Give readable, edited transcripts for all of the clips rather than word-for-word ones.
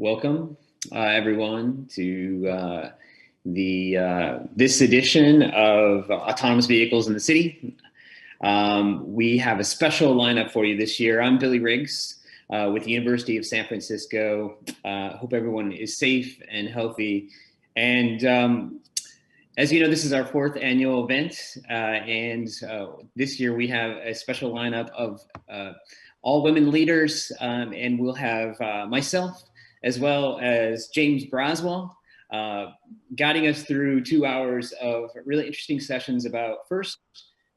Welcome, everyone, to this edition of Autonomous Vehicles in the City. We have a special lineup for you this year. I'm Billy Riggs with the University of San Francisco. Hope everyone is safe and healthy. And as you know, this is our 4th annual event. And this year we have a special lineup of all women leaders. And we'll have myself, as well as James Braswell, guiding us through 2 hours of really interesting sessions about, first,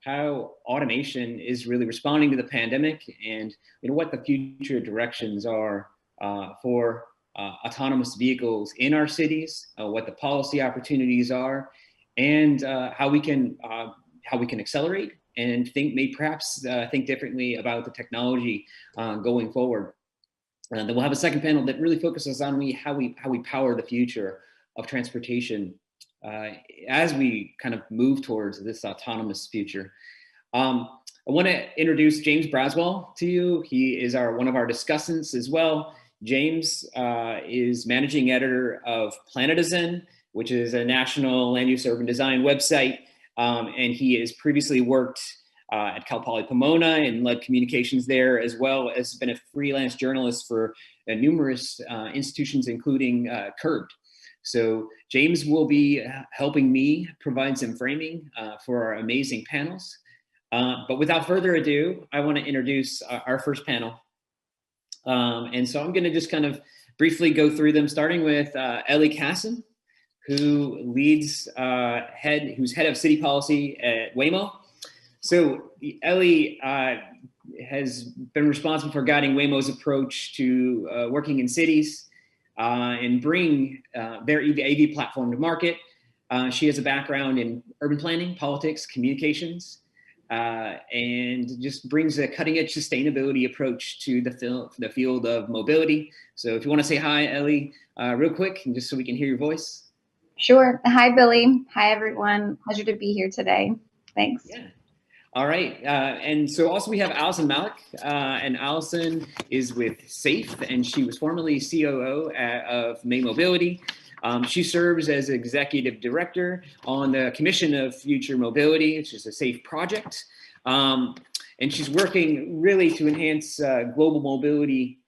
how automation is really responding to the pandemic, and what the future directions are for autonomous vehicles in our cities, what the policy opportunities are, and how we can accelerate and perhaps think differently about the technology going forward. Then we'll have a second panel that really focuses on how we power the future of transportation as we kind of move towards this autonomous future. I want to introduce James Braswell to you. He is one of our discussants as well. James is managing editor of Planetizen, which is a national land use urban design website, and he has previously worked at Cal Poly Pomona and led communications there, as well as been a freelance journalist for numerous institutions, including Curbed. So James will be helping me provide some framing for our amazing panels. But without further ado, I want to introduce our first panel. And so I'm going to just kind of briefly go through them, starting with Ellie Casson, who's head of city policy at Waymo. So Ellie has been responsible for guiding Waymo's approach to working in cities and bring their AV platform to market. She has a background in urban planning, politics, communications, and just brings a cutting-edge sustainability approach to the field of mobility. So if you want to say hi, Ellie, real quick, and just so we can hear your voice. Sure. Hi, Billy. Hi, everyone. Pleasure to be here today. Thanks. Yeah. All right, and so also we have Allison Malik, and Allison is with SAFE, and she was formerly COO of May Mobility. She serves as executive director on the Commission of Future Mobility, which is a SAFE project, and she's working really to enhance global mobility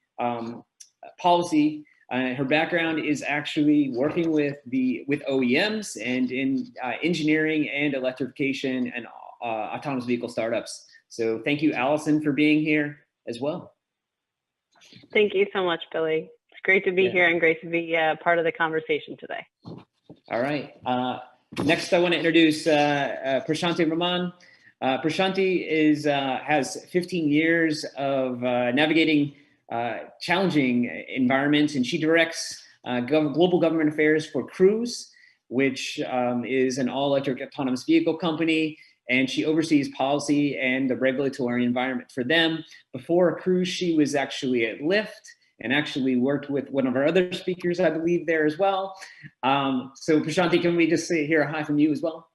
policy. Her background is actually working with OEMs and in engineering and electrification and autonomous vehicle startups. So thank you, Allison, for being here as well. Thank you so much, Billy. It's great to be here and great to be part of the conversation today. All right. Next, I want to introduce Prashanti Raman. Prashanti has 15 years of navigating challenging environments, and she directs global government affairs for Cruise, which is an all-electric autonomous vehicle company. And she oversees policy and the regulatory environment for them. Before Cruise, she was actually at Lyft and actually worked with one of our other speakers, I believe, there as well. So Prashanti, can we just hear a hi from you as well?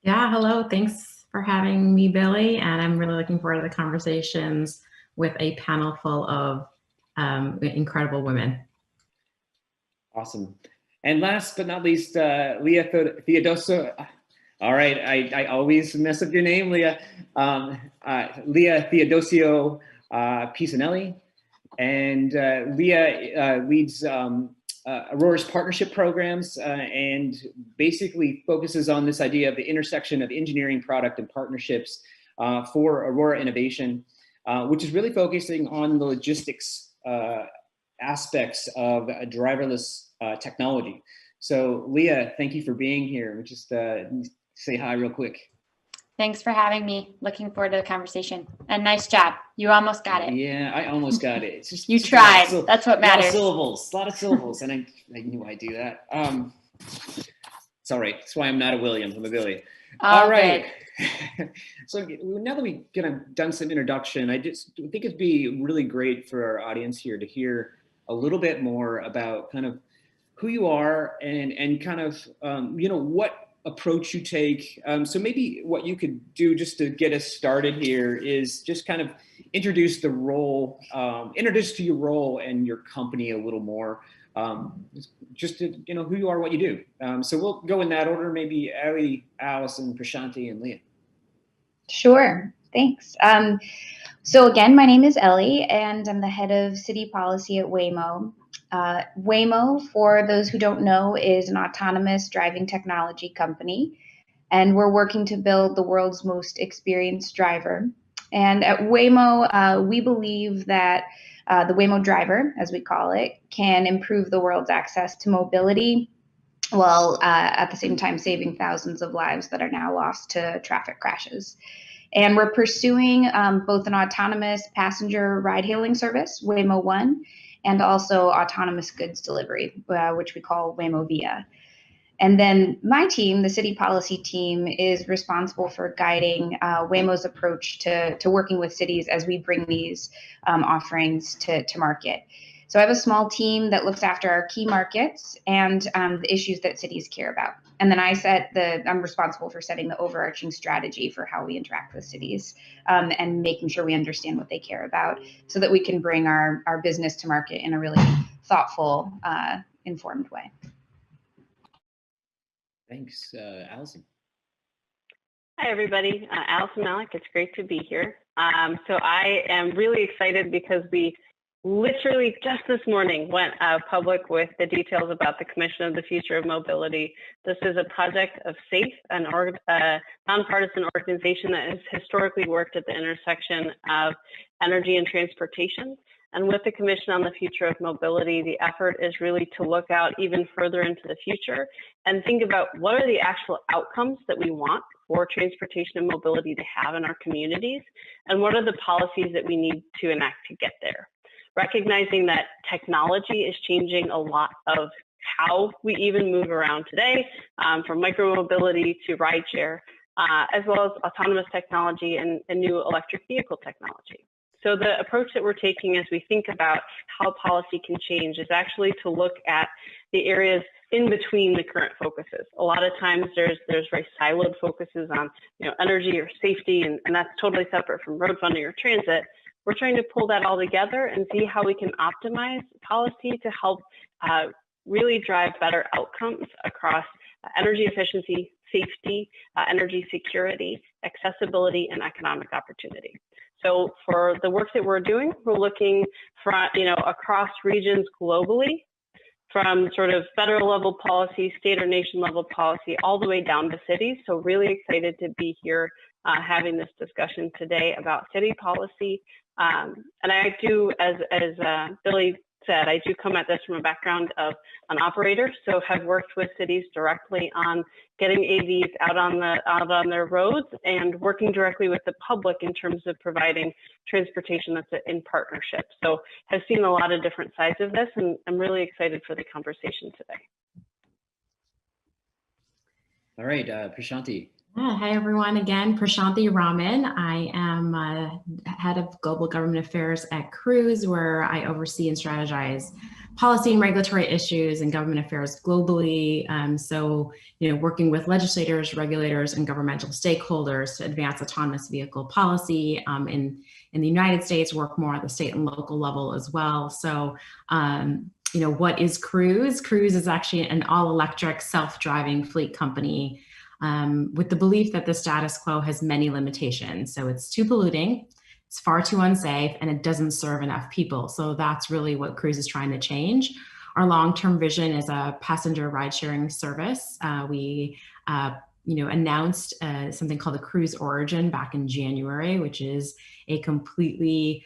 Yeah, hello. Thanks for having me, Billy. And I'm really looking forward to the conversations with a panel full of incredible women. Awesome. And last but not least, Leah Theodoso. All right, I always mess up your name, Leah. Leah Theodosio Pisanelli. And Leah leads Aurora's partnership programs and basically focuses on this idea of the intersection of engineering, product, and partnerships for Aurora innovation, which is really focusing on the logistics aspects of driverless technology. So Leah, thank you for being here. Just say hi real quick. Thanks for having me. Looking forward to the conversation. And nice job. You almost got it. Yeah, I almost got it. It's just you tried. That's what matters. A lot of syllables, and I knew I'd do that. It's all right. That's why I'm not a William. I'm a Billy. All right. So now that we've done some introduction, I think it'd be really great for our audience here to hear a little bit more about kind of who you are and kind of what approach you take. So maybe what you could do just to get us started here is just kind of introduce the role, introduce to your role and your company a little more, just to, who you are, what you do. So we'll go in that order, maybe Ellie, Allison, Prashanti, and Leah. Sure, thanks. So again, my name is Ellie, and I'm the head of city policy at Waymo. Waymo, for those who don't know, is an autonomous driving technology company, and we're working to build the world's most experienced driver. And at Waymo, we believe that the Waymo driver, as we call it, can improve the world's access to mobility, while at the same time saving thousands of lives that are now lost to traffic crashes. And we're pursuing both an autonomous passenger ride-hailing service, Waymo One, and also autonomous goods delivery, which we call Waymo Via. And then my team, the city policy team, is responsible for guiding Waymo's approach to working with cities as we bring these offerings to market. So I have a small team that looks after our key markets and the issues that cities care about. And then I'm responsible for setting the overarching strategy for how we interact with cities and making sure we understand what they care about so that we can bring our business to market in a really thoughtful, informed way. Thanks, Allison. Hi, everybody. Allison Malik. It's great to be here. So I am really excited because we literally just this morning went public with the details about the Commission of the Future of Mobility. This is a project of SAFE, a nonpartisan organization that has historically worked at the intersection of energy and transportation. And with the Commission on the Future of Mobility, the effort is really to look out even further into the future and think about what are the actual outcomes that we want for transportation and mobility to have in our communities, and what are the policies that we need to enact to get there. Recognizing that technology is changing a lot of how we even move around today, from micromobility to rideshare, as well as autonomous technology and new electric vehicle technology. So the approach that we're taking as we think about how policy can change is actually to look at the areas in between the current focuses. A lot of times there's very siloed focuses on energy or safety, and that's totally separate from road funding or transit. We're trying to pull that all together and see how we can optimize policy to help really drive better outcomes across energy efficiency, safety, energy security, accessibility, and economic opportunity. So for the work that we're doing, we're looking from, across regions globally, from sort of federal level policy, state or nation level policy, all the way down to cities. So really excited to be here having this discussion today about city policy. And I do, as Billy said, I do come at this from a background of an operator, so have worked with cities directly on getting AVs out on their roads and working directly with the public in terms of providing transportation that's in partnership. So have seen a lot of different sides of this, and I'm really excited for the conversation today. All right, Prashanti. Hi, everyone. Again, Prashanti Raman. I am head of global government affairs at Cruise, where I oversee and strategize policy and regulatory issues and government affairs globally. So, working with legislators, regulators, and governmental stakeholders to advance autonomous vehicle policy in the United States, work more at the state and local level as well. So, what is Cruise? Cruise is actually an all-electric self-driving fleet company with the belief that the status quo has many limitations. So it's too polluting, it's far too unsafe, and it doesn't serve enough people. So that's really what Cruise is trying to change. Our long-term vision is a passenger ride-sharing service. We announced something called the Cruise Origin back in January, which is a completely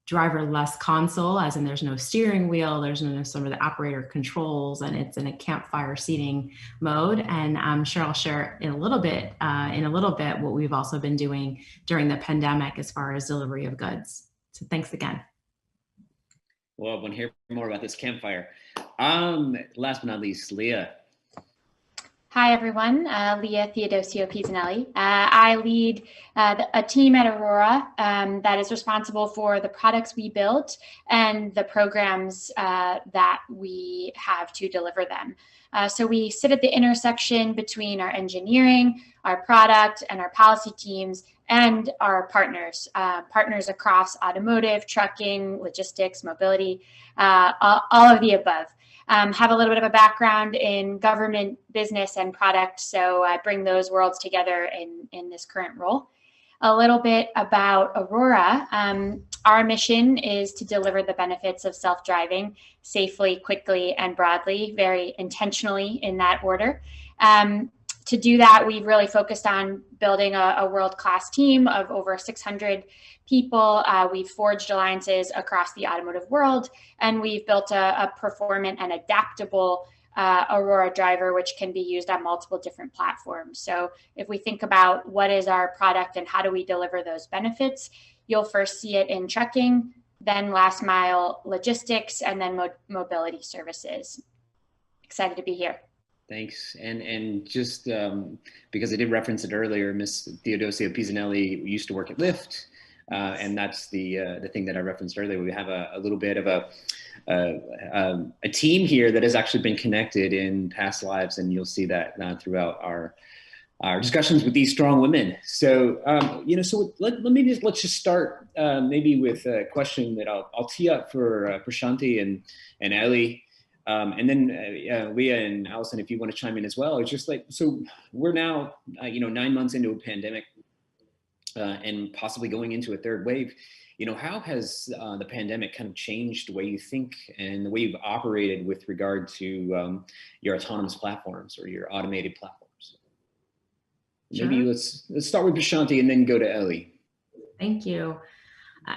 driverless console, as in there's no steering wheel, there's no some of the operator controls, and it's in a campfire seating mode. And I'm sure I'll share in a little bit what we've also been doing during the pandemic as far as delivery of goods. So thanks again. Well, I want to hear more about this campfire. Last but not least, Leah. Hi, everyone. Leah Theodosio Pisanelli. I lead a team at Aurora that is responsible for the products we built and the programs that we have to deliver them. So we sit at the intersection between our engineering, our product, and our policy teams, and our partners, partners across automotive, trucking, logistics, mobility, all of the above. Have a little bit of a background in government, business, and product, so I bring those worlds together in this current role. A little bit about Aurora. Our mission is to deliver the benefits of self-driving safely, quickly, and broadly, very intentionally in that order. To do that, we've really focused on building a world-class team of over 600 people. We've forged alliances across the automotive world, and we've built a performant and adaptable Aurora driver, which can be used on multiple different platforms. So if we think about what is our product and how do we deliver those benefits, you'll first see it in trucking, then last mile logistics, and then mobility services. Excited to be here. Thanks. And just because I did reference it earlier, Ms. Theodosio Pisanelli used to work at Lyft. And that's the thing that I referenced earlier. We have a little bit of a team here that has actually been connected in past lives, and you'll see that throughout our discussions with these strong women. So so let's just start maybe with a question that I'll tee up for Prashanthi and Ellie. And then Leah and Allison, if you want to chime in as well. It's just like, so we're now 9 months into a pandemic. And possibly going into a third wave, how has the pandemic kind of changed the way you think and the way you've operated with regard to your autonomous platforms or your automated platforms? Sure. Maybe let's start with Prashanthi and then go to Ellie. Thank you.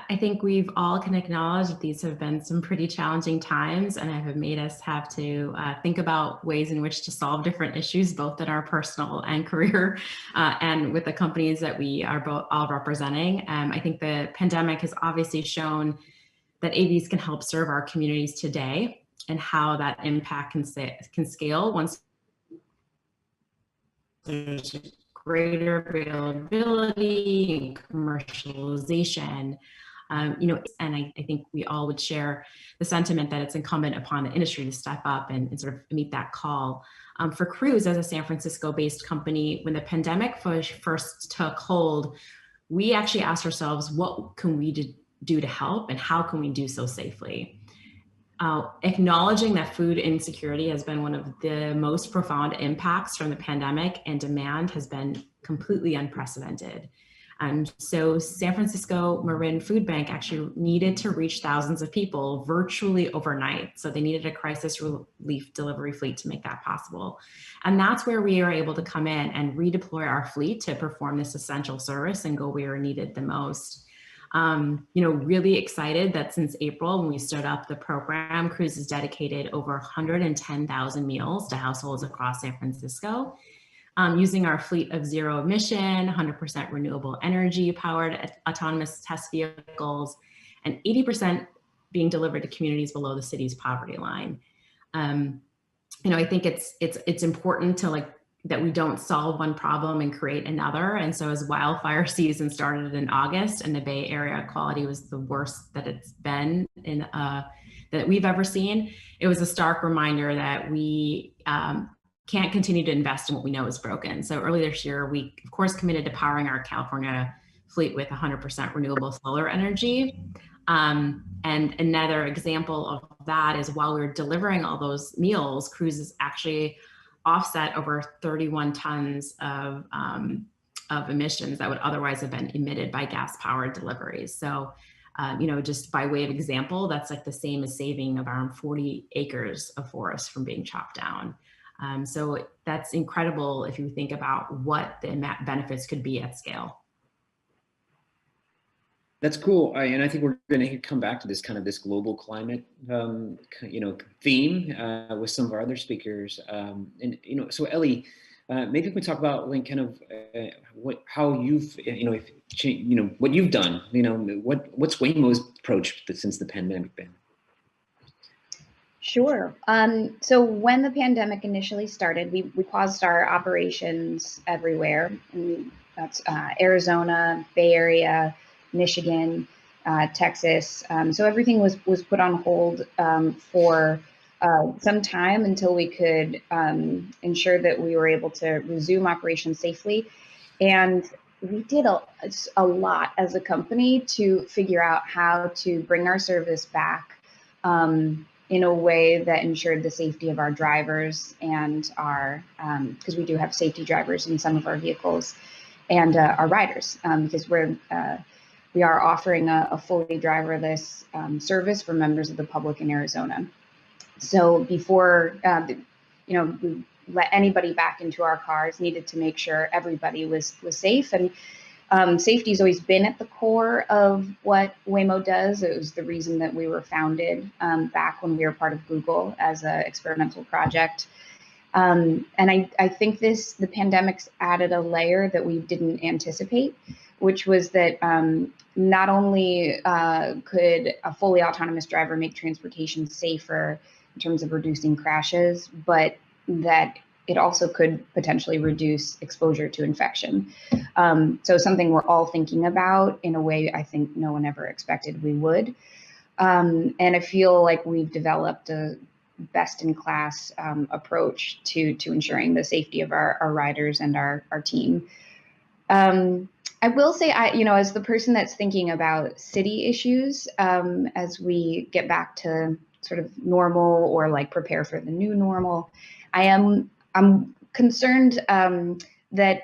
I think we've all can acknowledge that these have been some pretty challenging times and have made us have to think about ways in which to solve different issues, both in our personal and career and with the companies that we are both all representing. I think the pandemic has obviously shown that AVs can help serve our communities today and how that impact can scale once there's greater availability and commercialization. And I think we all would share the sentiment that it's incumbent upon the industry to step up and sort of meet that call. For Cruise, as a San Francisco-based company, when the pandemic first took hold, we actually asked ourselves, what can we do to help and how can we do so safely? Acknowledging that food insecurity has been one of the most profound impacts from the pandemic, and demand has been completely unprecedented. So San Francisco Marin Food Bank actually needed to reach thousands of people virtually overnight. So they needed a crisis relief delivery fleet to make that possible. And that's where we are able to come in and redeploy our fleet to perform this essential service and go where we're needed the most. Really excited that since April, when we stood up the program, Cruise has dedicated over 110,000 meals to households across San Francisco, using our fleet of zero emission, 100% renewable energy powered autonomous test vehicles, and 80% being delivered to communities below the city's poverty line. I think it's important to that we don't solve one problem and create another. And so as wildfire season started in August and the Bay Area quality was the worst that it's been in that we've ever seen, it was a stark reminder that we can't continue to invest in what we know is broken. So earlier this year, we of course committed to powering our California fleet with 100% renewable solar energy. And another example of that is while we were delivering all those meals, Cruise has actually offset over 31 tons of emissions that would otherwise have been emitted by gas-powered deliveries. So, just by way of example, that's like the same as saving around 40 acres of forest from being chopped down. So that's incredible if you think about what the benefits could be at scale. That's cool. And I think we're going to come back to this global climate, theme with some of our other speakers. So Ellie, maybe we can talk about how you've, what you've done. What's Waymo's approach since the pandemic been? Sure. So when the pandemic initially started, we paused our operations everywhere. And that's Arizona, Bay Area, Michigan, Texas. So everything was put on hold for some time until we could ensure that we were able to resume operations safely. And we did a lot as a company to figure out how to bring our service back in a way that ensured the safety of our drivers and our, because we do have safety drivers in some of our vehicles, and our riders, because we are offering a fully driverless service for members of the public in Arizona. So before we let anybody back into our cars, needed to make sure everybody was safe. And safety has always been at the core of what Waymo does. It was the reason that we were founded back when we were part of Google as an experimental project. And I think the pandemic's added a layer that we didn't anticipate, which was that not only could a fully autonomous driver make transportation safer in terms of reducing crashes, but that it also could potentially reduce exposure to infection. So something we're all thinking about in a way I think no one ever expected we would. And I feel like we've developed a best-in-class approach to ensuring the safety of our riders and our team. I will say, as the person that's thinking about city issues, as we get back to sort of normal or like prepare for the new normal, I'm concerned that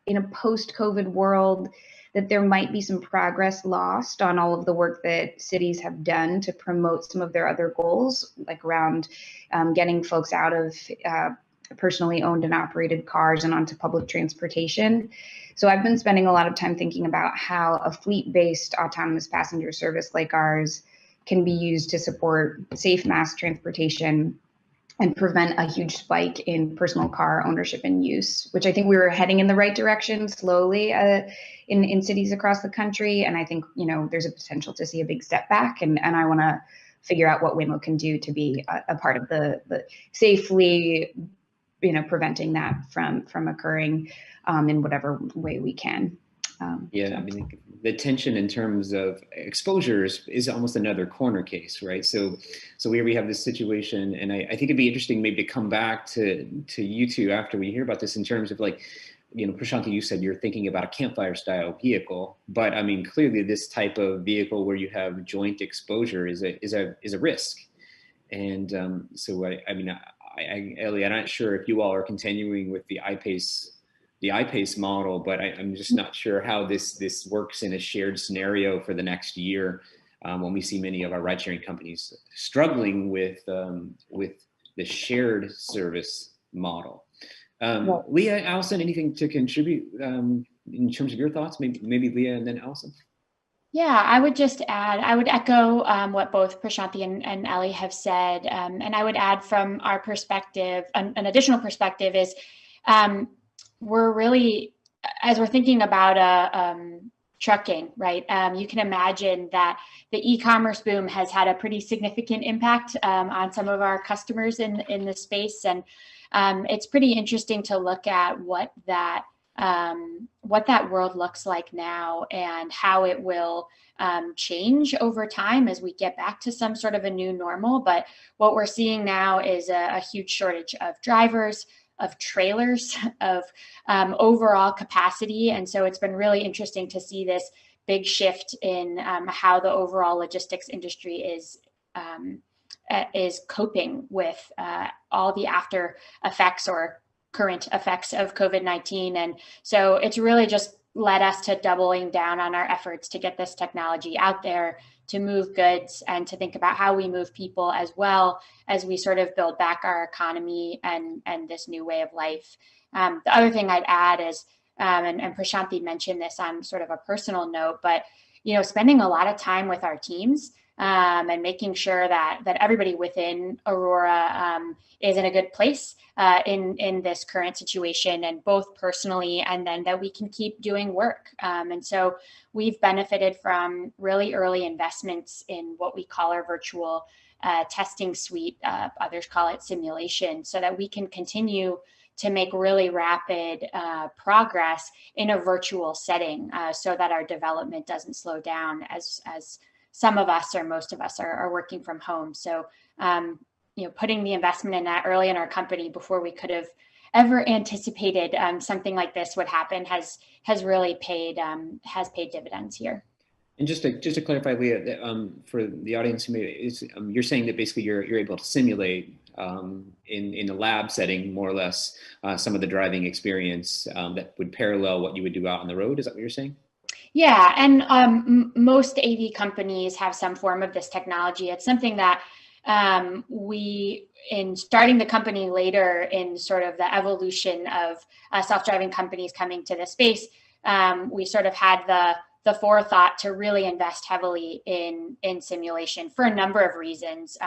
in a post-COVID world, that there might be some progress lost on all of the work that cities have done to promote some of their other goals, like around getting folks out of personally owned and operated cars and onto public transportation. So I've been spending a lot of time thinking about how a fleet-based autonomous passenger service like ours can be used to support safe mass transportation and prevent a huge spike in personal car ownership and use, which I think we were heading in the right direction slowly in cities across the country. And I think, there's a potential to see a big step back. And I want to figure out what Waymo can do to be a part of the safely, preventing that from occurring in whatever way we can. I mean, the tension in terms of exposures is almost another corner case, right? So here we have this situation, and I think it'd be interesting maybe to come back to you two after we hear about this in terms of like, Prashanti, you said you're thinking about a campfire style vehicle, but I mean, clearly this type of vehicle where you have joint exposure is a risk. And so Ellie, I'm not sure if you all are continuing with the iPace model, but I'm just not sure how this works in a shared scenario for the next year when we see many of our ride-sharing companies struggling with the shared service model. Leah, Allison, anything to contribute in terms of your thoughts? Maybe Leah and then Allison. Yeah, I would just add, I would echo what both Prashanti and Ellie have said. And I would add from our perspective, an additional perspective is we're really, as we're thinking about trucking, right? You can imagine that the e-commerce boom has had a pretty significant impact on some of our customers in the space. And it's pretty interesting to look at what that world looks like now and how it will change over time as we get back to some sort of a new normal. But what we're seeing now is a huge shortage of drivers, of trailers, of overall capacity. And so it's been really interesting to see this big shift in how the overall logistics industry is coping with all the after effects or current effects of COVID-19. And so it's really just led us to doubling down on our efforts to get this technology out there, to move goods and to think about how we move people as well as we sort of build back our economy and this new way of life. The other thing I'd add is, and Prashanti mentioned this on sort of a personal note, but spending a lot of time with our teams and making sure that everybody within Aurora is in a good place in this current situation, and both personally and then that we can keep doing work. And so we've benefited from really early investments in what we call our virtual testing suite, others call it simulation, so that we can continue to make really rapid progress in a virtual setting, so that our development doesn't slow down as some of us or most of us are working from home. So, putting the investment in that early in our company before we could have ever anticipated something like this would happen has really paid dividends here. And just to clarify, Leah, for the audience who you're saying that basically you're able to simulate in a lab setting, more or less, some of the driving experience that would parallel what you would do out on the road. Is that what you're saying? Yeah, and most AV companies have some form of this technology. It's something that we, in starting the company later in sort of the evolution of self-driving companies coming to the space, we sort of had the forethought to really invest heavily in simulation for a number of reasons.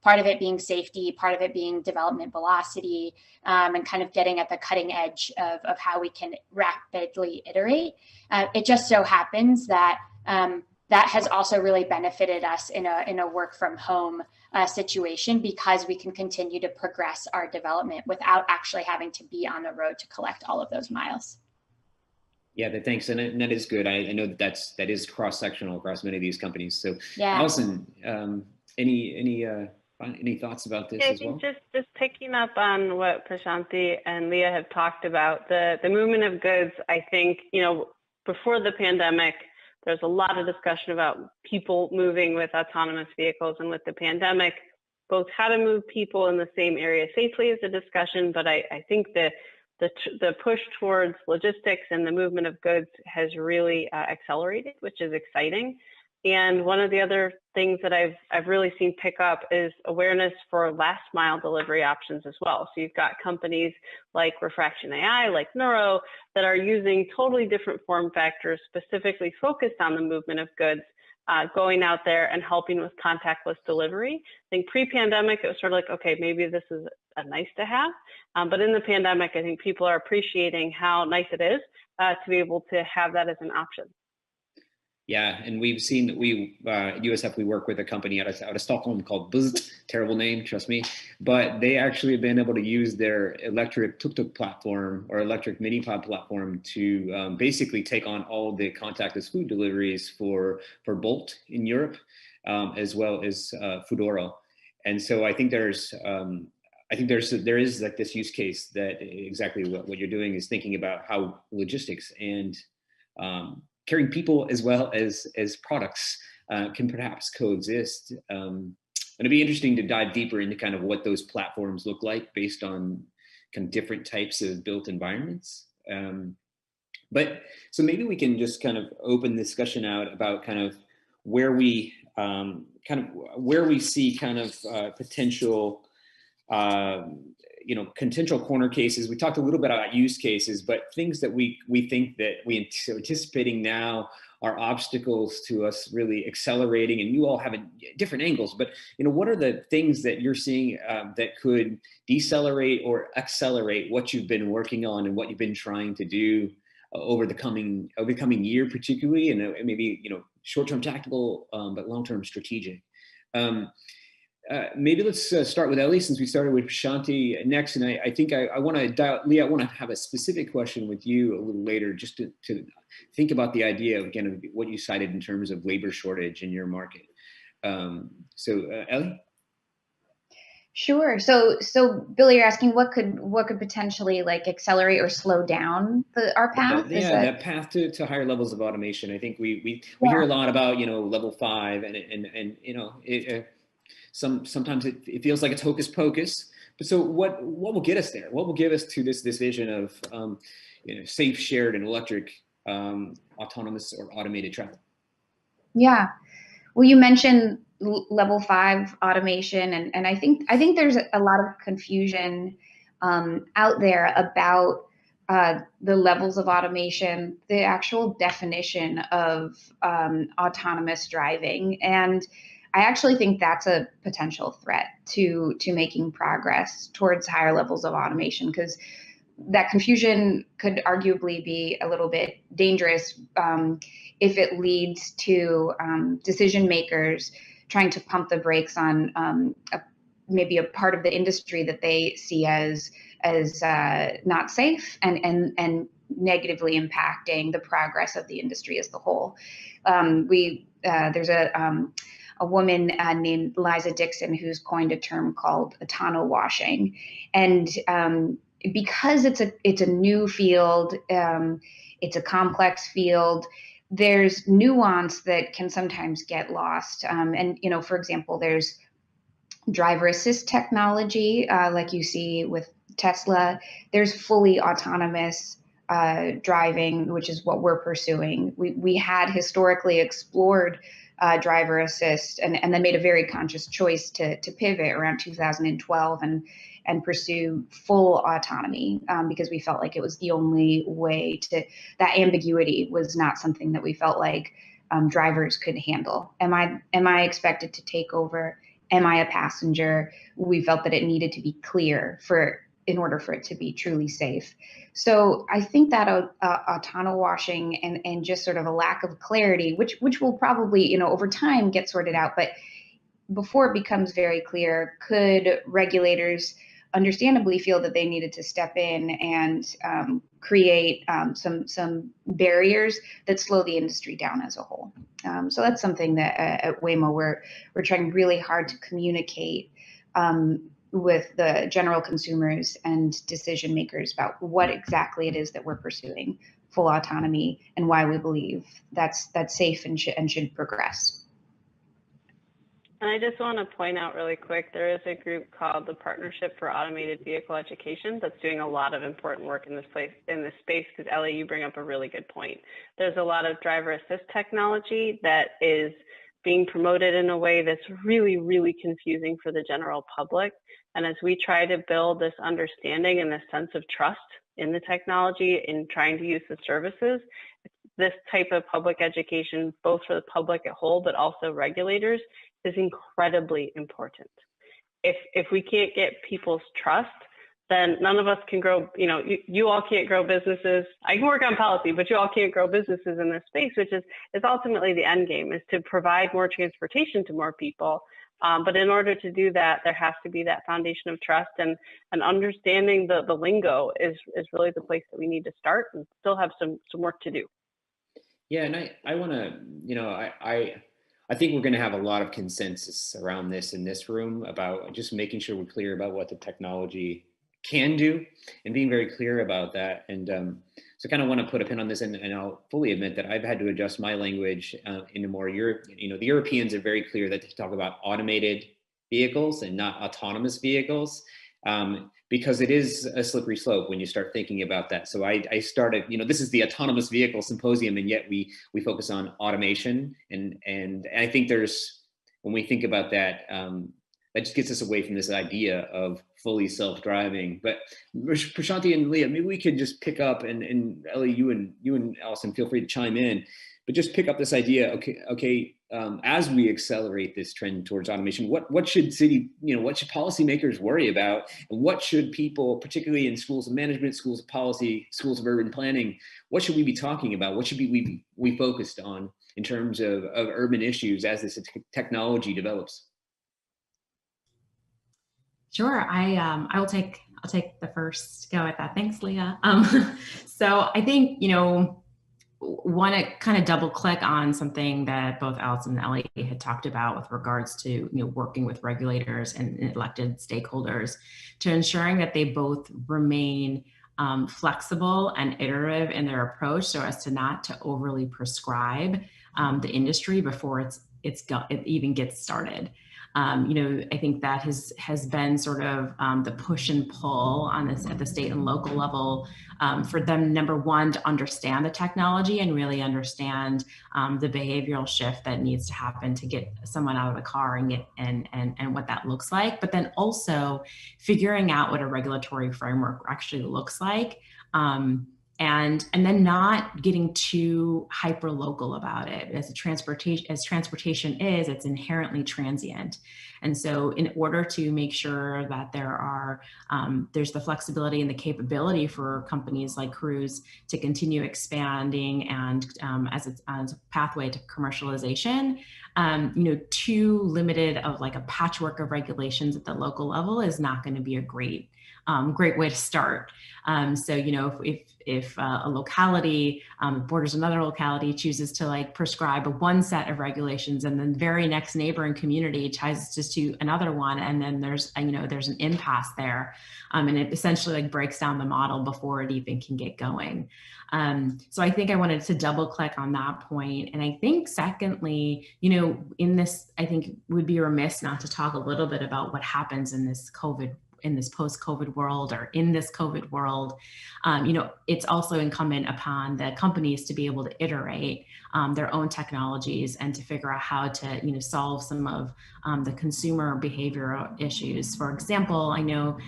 Part of it being safety, part of it being development velocity, and kind of getting at the cutting edge of how we can rapidly iterate. It just so happens that that has also really benefited us in a work from home situation, because we can continue to progress our development without actually having to be on the road to collect all of those miles. Yeah, thanks, and that is good. I know that is cross-sectional across many of these companies. So, yeah. Allison, any thoughts about this as well? Just picking up on what Prashanthi and Leah have talked about, the movement of goods. I think, before the pandemic, there's a lot of discussion about people moving with autonomous vehicles, and with the pandemic, both how to move people in the same area safely is a discussion, but I think the push towards logistics and the movement of goods has really accelerated, which is exciting. And one of the other things that I've really seen pick up is awareness for last mile delivery options as well. So you've got companies like Refraction AI, like Neuro, that are using totally different form factors specifically focused on the movement of goods, going out there and helping with contactless delivery. I think pre-pandemic, it was sort of like, okay, maybe this is a nice to have. But in the pandemic, I think people are appreciating how nice it is to be able to have that as an option. Yeah, and we've seen that at USF, we work with a company out of Stockholm called Buzz, terrible name, trust me, but they actually have been able to use their electric tuk-tuk platform or electric mini pod platform to basically take on all the contactless food deliveries for Bolt in Europe, as well as Foodora. And so I think there is like this use case that exactly what you're doing is thinking about how logistics and carrying people as well as products can perhaps coexist. And it'd be interesting to dive deeper into kind of what those platforms look like based on kind of different types of built environments. But so maybe we can just kind of open the discussion out about kind of where we see kind of potential potential corner cases. We talked a little bit about use cases, but things that we think that we anticipating now are obstacles to us really accelerating, and you all have different angles, but what are the things that you're seeing that could decelerate or accelerate what you've been working on and what you've been trying to do over the coming year, particularly, and maybe short-term tactical, but long-term strategic. Maybe let's start with Ellie, since we started with Shanti next. And I think I want to dial, Leah, I want to have a specific question with you a little later, just to think about the idea of, again, of what you cited in terms of labor shortage in your market. So Ellie? Sure. So Billy, you're asking what could potentially like accelerate or slow down our path? That path to higher levels of automation. I think we hear a lot about, level 5 and sometimes it feels like it's hocus pocus, but so what will get us there? What will give us to this vision of safe, shared, and electric autonomous or automated travel? Yeah, well, you mentioned level 5 automation, and I think there's a lot of confusion out there about the levels of automation, the actual definition of autonomous driving, and I actually think that's a potential threat to making progress towards higher levels of automation, because that confusion could arguably be a little bit dangerous if it leads to decision makers trying to pump the brakes on maybe a part of the industry that they see as not safe and negatively impacting the progress of the industry as the whole. There's a woman named Liza Dixon who's coined a term called autono-washing, and because it's a new field, it's a complex field. There's nuance that can sometimes get lost, and for example, there's driver assist technology, like you see with Tesla. There's fully autonomous driving, which is what we're pursuing. We had historically explored driver assist and then made a very conscious choice to pivot around 2012 and pursue full autonomy because we felt like it was the only way to, that ambiguity was not something that we felt like drivers could handle. Am I expected to take over? Am I a passenger? We felt that it needed to be clear in order for it to be truly safe. So I think that autono washing and just sort of a lack of clarity, which will probably, over time get sorted out, but before it becomes very clear, could regulators understandably feel that they needed to step in and create some barriers that slow the industry down as a whole. So that's something that at Waymo we're trying really hard to communicate with the general consumers and decision makers about what exactly it is that we're pursuing full autonomy and why we believe that's safe and should progress. And I just want to point out really quick, there is a group called the Partnership for Automated Vehicle Education that's doing a lot of important work in this space, because Ellie, you bring up a really good point. There's a lot of driver assist technology that is being promoted in a way that's really, really confusing for the general public. And as we try to build this understanding and this sense of trust in the technology in trying to use the services, this type of public education, both for the public at whole, but also regulators, is incredibly important. If we can't get people's trust, then none of us can grow, you all can't grow businesses. I can work on policy, but you all can't grow businesses in this space, which is ultimately the end game, is to provide more transportation to more people. But in order to do that, there has to be that foundation of trust, and understanding the lingo is really the place that we need to start, and still have some work to do. Yeah, and I want to, I think we're going to have a lot of consensus around this in this room about just making sure we're clear about what the technology can do and being very clear about that. And so kind of want to put a pin on this, and I'll fully admit that I've had to adjust my language into more the Europeans are very clear that they talk about automated vehicles and not autonomous vehicles. Because it is a slippery slope when you start thinking about that. So I started, this is the autonomous vehicle symposium, and yet we focus on automation. And I think when we think about that, that just gets us away from this idea of fully self-driving. But Prashanti and Leah, maybe we could just pick up, and Ellie, you and Allison, feel free to chime in, but just pick up this idea. Okay. As we accelerate this trend towards automation, what should what should policymakers worry about, and what should people, particularly in schools of management, schools of policy, schools of urban planning, what should we be talking about? What should we focused on in terms of urban issues as this technology develops? Sure, I'll take the first go at that. Thanks, Leah. So I think want to kind of double click on something that both Allison and Ellie had talked about with regards to working with regulators and elected stakeholders to ensuring that they both remain flexible and iterative in their approach, so as to not to overly prescribe the industry before it even gets started. I think that has been sort of the push and pull on this at the state and local level for them, number one, to understand the technology and really understand the behavioral shift that needs to happen to get someone out of the car and what that looks like, but then also figuring out what a regulatory framework actually looks like. and then not getting too hyper local about it. As transportation is, it's inherently transient. And so in order to make sure that there's the flexibility and the capability for companies like Cruise to continue expanding and as a pathway to commercialization, too limited of like a patchwork of regulations at the local level is not going to be a great way to start. So, if a locality borders another locality, chooses to like prescribe one set of regulations, and then the very next neighboring community tries to another one, and then there's an impasse there, and it essentially like breaks down the model before it even can get going. So I think I wanted to double click on that point. And I think secondly, in this, I think would be remiss not to talk a little bit about what happens in this post-COVID world, or in this COVID world. It's also incumbent upon the companies to be able to iterate their own technologies and to figure out how to, solve some of the consumer behavioral issues. For example, I know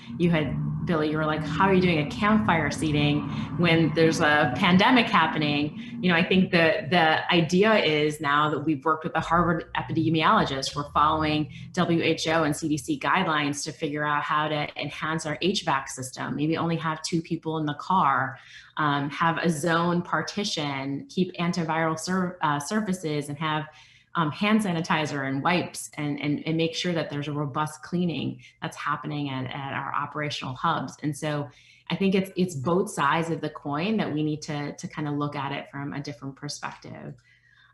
Billy, you were like, how are you doing a campfire seating when there's a pandemic happening? I think the idea is now that we've worked with the Harvard epidemiologist, we're following WHO and CDC guidelines to figure out how to enhance our HVAC system, maybe only have 2 people in the car, have a zone partition, keep antiviral surfaces, and have hand sanitizer and wipes, and make sure that there's a robust cleaning that's happening at our operational hubs. And so I think it's both sides of the coin that we need to kind of look at it from a different perspective.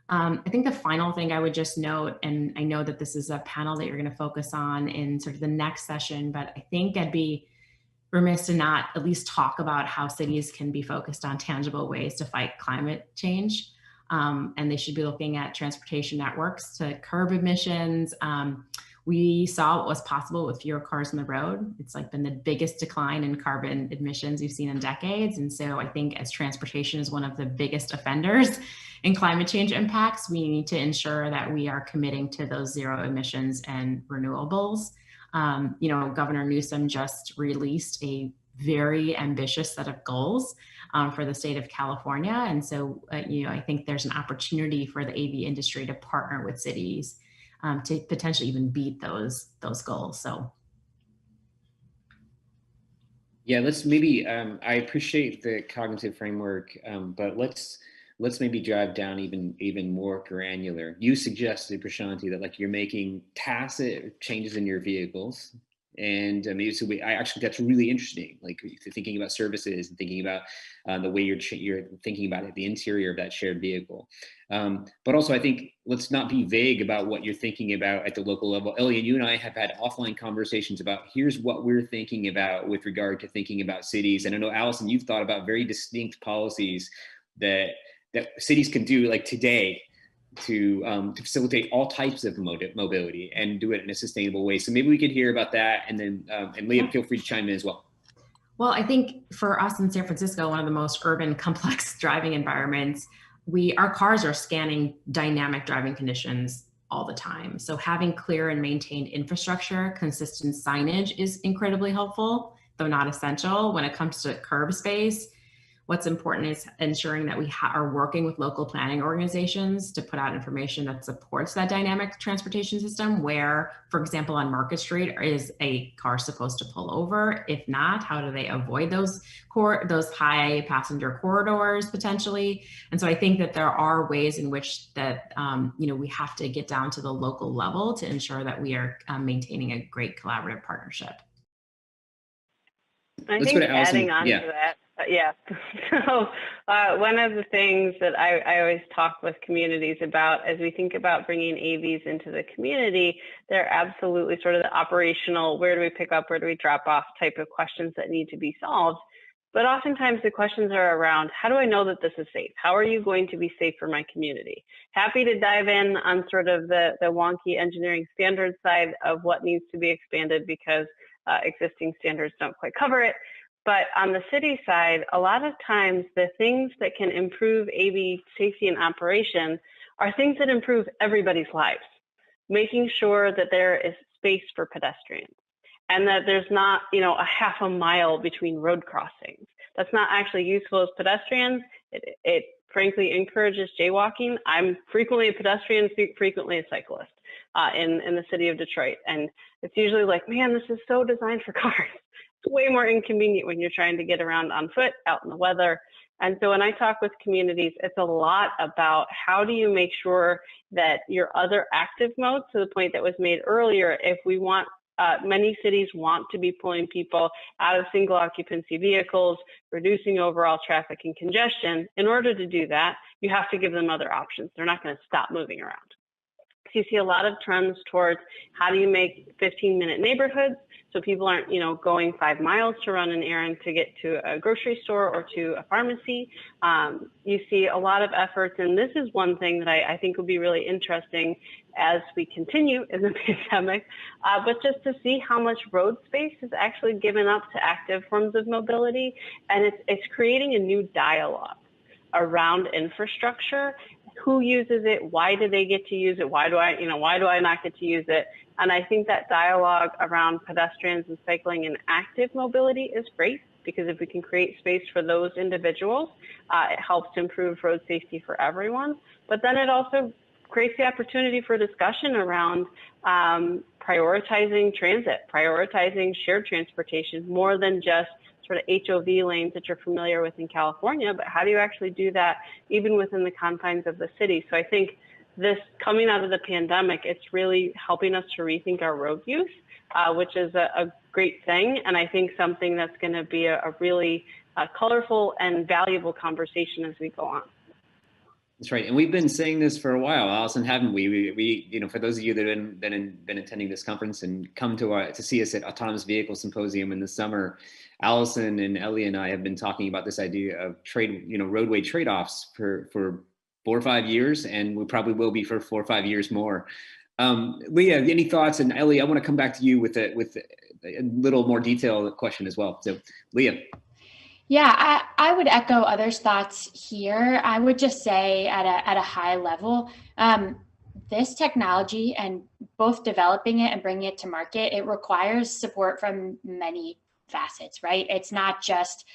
I think the final thing I would just note, and I know that this is a panel that you're going to focus on in sort of the next session, but I think I'd be remiss to not at least talk about how cities can be focused on tangible ways to fight climate change. And they should be looking at transportation networks to curb emissions. We saw what was possible with fewer cars on the road. It's like been the biggest decline in carbon emissions we've seen in decades. And so I think as transportation is one of the biggest offenders in climate change impacts, we need to ensure that we are committing to those zero emissions and renewables. Governor Newsom just released a very ambitious set of goals for the state of California. And so, I think there's an opportunity for the AV industry to partner with cities to potentially even beat those goals. So. Yeah, let's maybe, I appreciate the cognitive framework, but let's maybe drive down even more granular. You suggested, Prashanti, that like you're making tacit changes in your vehicles. And I actually, that's really interesting. Like thinking about services and thinking about the way you're thinking about it, the interior of that shared vehicle. But also, I think let's not be vague about what you're thinking about at the local level. Ellie, and you and I have had offline conversations about here's what we're thinking about with regard to thinking about cities. And I know, Allison, you've thought about very distinct policies that cities can do like today to facilitate all types of mobility and do it in a sustainable way. So maybe we could hear about that, and then and Leah, feel free to chime in as well. Well, I think for us in San Francisco, one of the most urban, complex driving environments, our cars are scanning dynamic driving conditions all the time. So having clear and maintained infrastructure, consistent signage is incredibly helpful, though not essential. When it comes to curb space, what's important is ensuring that we are working with local planning organizations to put out information that supports that dynamic transportation system, where, for example, on Market Street, is a car supposed to pull over? If not, how do they avoid those high passenger corridors potentially? And so I think that there are ways in which that, we have to get down to the local level to ensure that we are maintaining a great collaborative partnership. Let's go to Allison. Adding on to that. Yeah. So one of the things that I always talk with communities about as we think about bringing AVs into the community, they're absolutely sort of the operational, where do we pick up, where do we drop off type of questions that need to be solved. But oftentimes the questions are around, how do I know that this is safe? How are you going to be safe for my community? Happy to dive in on sort of the wonky engineering standards side of what needs to be expanded because existing standards don't quite cover it. But on the city side, a lot of times the things that can improve AV safety and operation are things that improve everybody's lives, making sure that there is space for pedestrians and that there's not, a half a mile between road crossings, That's not actually useful as pedestrians. It frankly encourages jaywalking. I'm frequently a pedestrian, frequently a cyclist in the city of Detroit. And it's usually like, man, this is so designed for cars. It's way more inconvenient when you're trying to get around on foot out in the weather. And so when I talk with communities, it's a lot about how do you make sure that your other active modes, to the point that was made earlier, if we want, many cities want to be pulling people out of single occupancy vehicles, reducing overall traffic and congestion. In order to do that, you have to give them other options. They're not going to stop moving around. So you see a lot of trends towards how do you make 15-minute neighborhoods so people aren't, going 5 miles to run an errand to get to a grocery store or to a pharmacy. You see a lot of efforts, and this is one thing that I think will be really interesting as we continue in the pandemic, but just to see how much road space is actually given up to active forms of mobility. And it's creating a new dialogue around infrastructure. Who uses it? Why do they get to use it? Why do I not get to use it? And I think that dialogue around pedestrians and cycling and active mobility is great, because if we can create space for those individuals, it helps to improve road safety for everyone. But then it also creates the opportunity for discussion around prioritizing transit, prioritizing shared transportation, more than just sort of HOV lanes that you're familiar with in California, but how do you actually do that even within the confines of the city? So I think this coming out of the pandemic, it's really helping us to rethink our road use, which is a great thing. And I think something that's going to be a really colorful and valuable conversation as we go on. That's right. And we've been saying this for a while, Allison, haven't we? We for those of you that have been attending this conference and come to see us at Autonomous Vehicle Symposium in the summer, Allison and Ellie and I have been talking about this idea of roadway trade-offs for 4 or 5 years, and we probably will be for 4 or 5 years more. Leah, any thoughts? And Ellie, I want to come back to you with a little more detailed question as well. So, Leah. Yeah, I would echo others' thoughts here. I would just say at a high level, this technology and both developing it and bringing it to market, it requires support from many facets, right? It's not just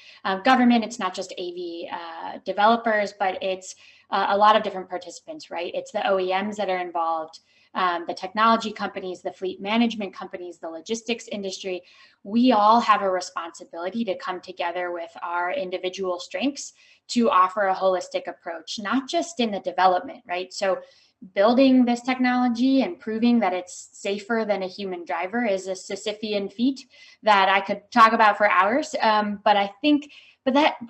government, it's not just AV developers, but it's a lot of different participants, right? It's the OEMs that are involved, the technology companies, the fleet management companies, the logistics industry. We all have a responsibility to come together with our individual strengths to offer a holistic approach, not just in the development, right? So building this technology and proving that it's safer than a human driver is a Sisyphean feat that I could talk about for hours. But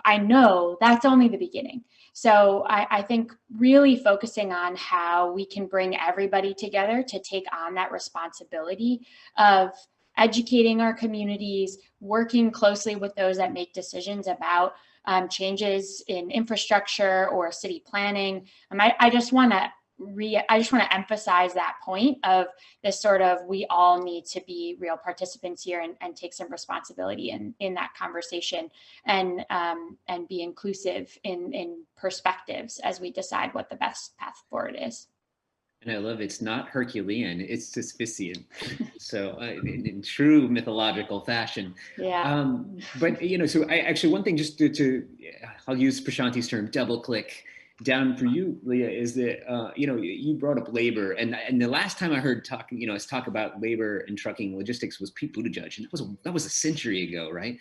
I know that's only the beginning. So I think really focusing on how we can bring everybody together to take on that responsibility of educating our communities, working closely with those that make decisions about changes in infrastructure or city planning. I just want to emphasize that point of this sort of, we all need to be real participants here and take some responsibility in that conversation and be inclusive in perspectives as we decide what the best path forward is. And I love it's not Herculean, it's Sisyphean. So in true mythological fashion. Yeah. But, so I actually, one thing just to I'll use Prashanti's term, double click down for you, Leah, is that, you brought up labor. And the last time I heard us talk about labor and trucking logistics was Pete Buttigieg. And that was a century ago, right?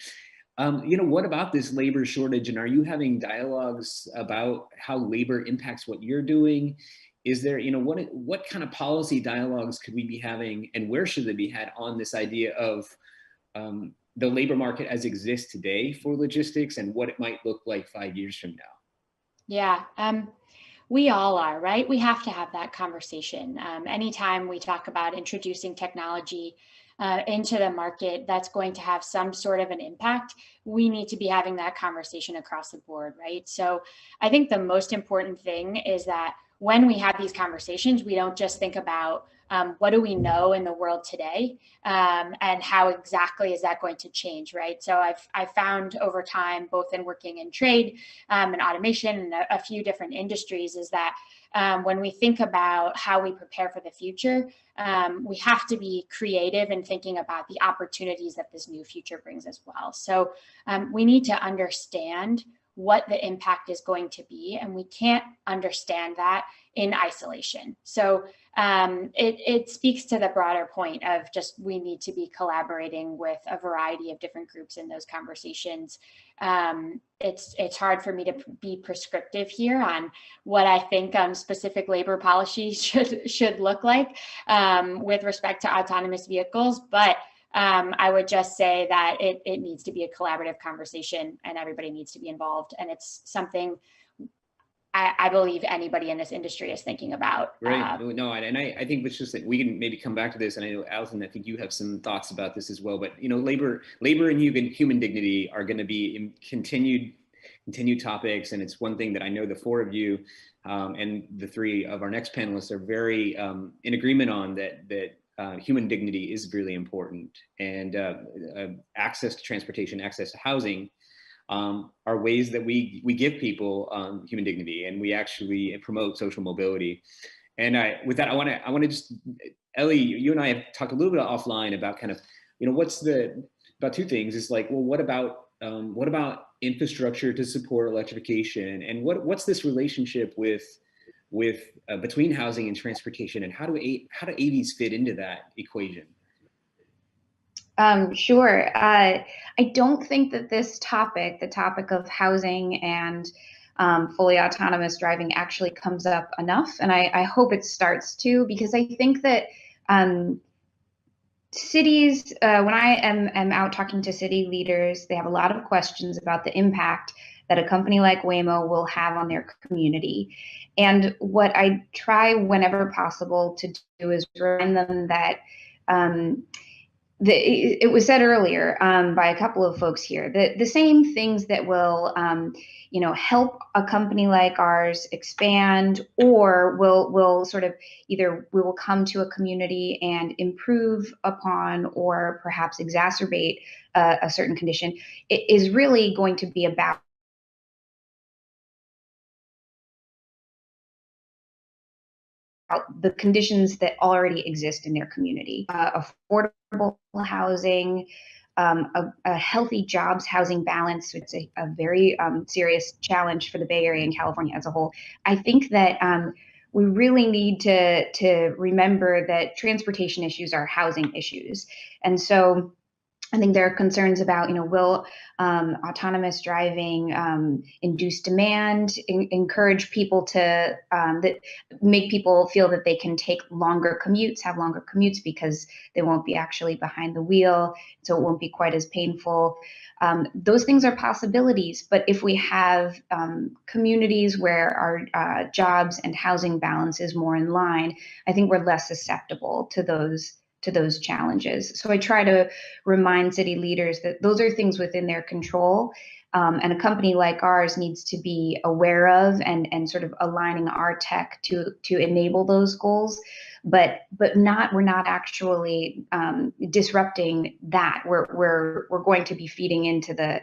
What about this labor shortage? And are you having dialogues about how labor impacts what you're doing? Is there, what kind of policy dialogues could we be having, and where should they be had on this idea of the labor market as it exists today for logistics and what it might look like 5 years from now? Yeah, we all are, right? We have to have that conversation. Anytime we talk about introducing technology into the market that's going to have some sort of an impact, we need to be having that conversation across the board, right? So I think the most important thing is that when we have these conversations, we don't just think about what do we know in the world today, and how exactly is that going to change, right? So I've found over time, both in working in trade and automation and a few different industries, is that when we think about how we prepare for the future, we have to be creative in thinking about the opportunities that this new future brings as well. So we need to understand what the impact is going to be, and we can't understand that in isolation. So it speaks to the broader point of just we need to be collaborating with a variety of different groups in those conversations. It's hard for me to be prescriptive here on what I think specific labor policy should look like with respect to autonomous vehicles, but I would just say that it needs to be a collaborative conversation and everybody needs to be involved. And it's something I believe anybody in this industry is thinking about. Right. No, and I think it's just that we can maybe come back to this. And I know, Allison, I think you have some thoughts about this as well. But, you know, labor and human dignity are going to be in continued topics. And it's one thing that I know the four of you and the three of our next panelists are very in agreement on, that human dignity is really important. And access to transportation, access to housing are ways that we give people human dignity, and we actually promote social mobility. And with that, I want to just, Ellie, you and I have talked a little bit offline about kind of, you know, about two things. It's like, well, what about infrastructure to support electrification, and what's this relationship with between housing and transportation, and how do AVs fit into that equation? Sure. I don't think that this topic, the topic of housing and fully autonomous driving, actually comes up enough. And I hope it starts to, because I think that cities, when I am out talking to city leaders, they have a lot of questions about the impact that a company like Waymo will have on their community. And what I try whenever possible to do is remind them that it was said earlier by a couple of folks here that the same things that will, help a company like ours expand, or will sort of either we will come to a community and improve upon, or perhaps exacerbate a certain condition, it is really going to be about the conditions that already exist in their community. Affordable housing, a healthy jobs housing balance. It's a very serious challenge for the Bay Area and California as a whole. I think that we really need to remember that transportation issues are housing issues. And so I think there are concerns about, will autonomous driving induce demand, encourage people to, that make people feel that they can take have longer commutes because they won't be actually behind the wheel, so it won't be quite as painful. Those things are possibilities, but if we have communities where our jobs and housing balance is more in line, I think we're less susceptible to those challenges. So I try to remind city leaders that those are things within their control, and a company like ours needs to be aware of and sort of aligning our tech to enable those goals. But we're not actually disrupting that. We're going to be feeding into the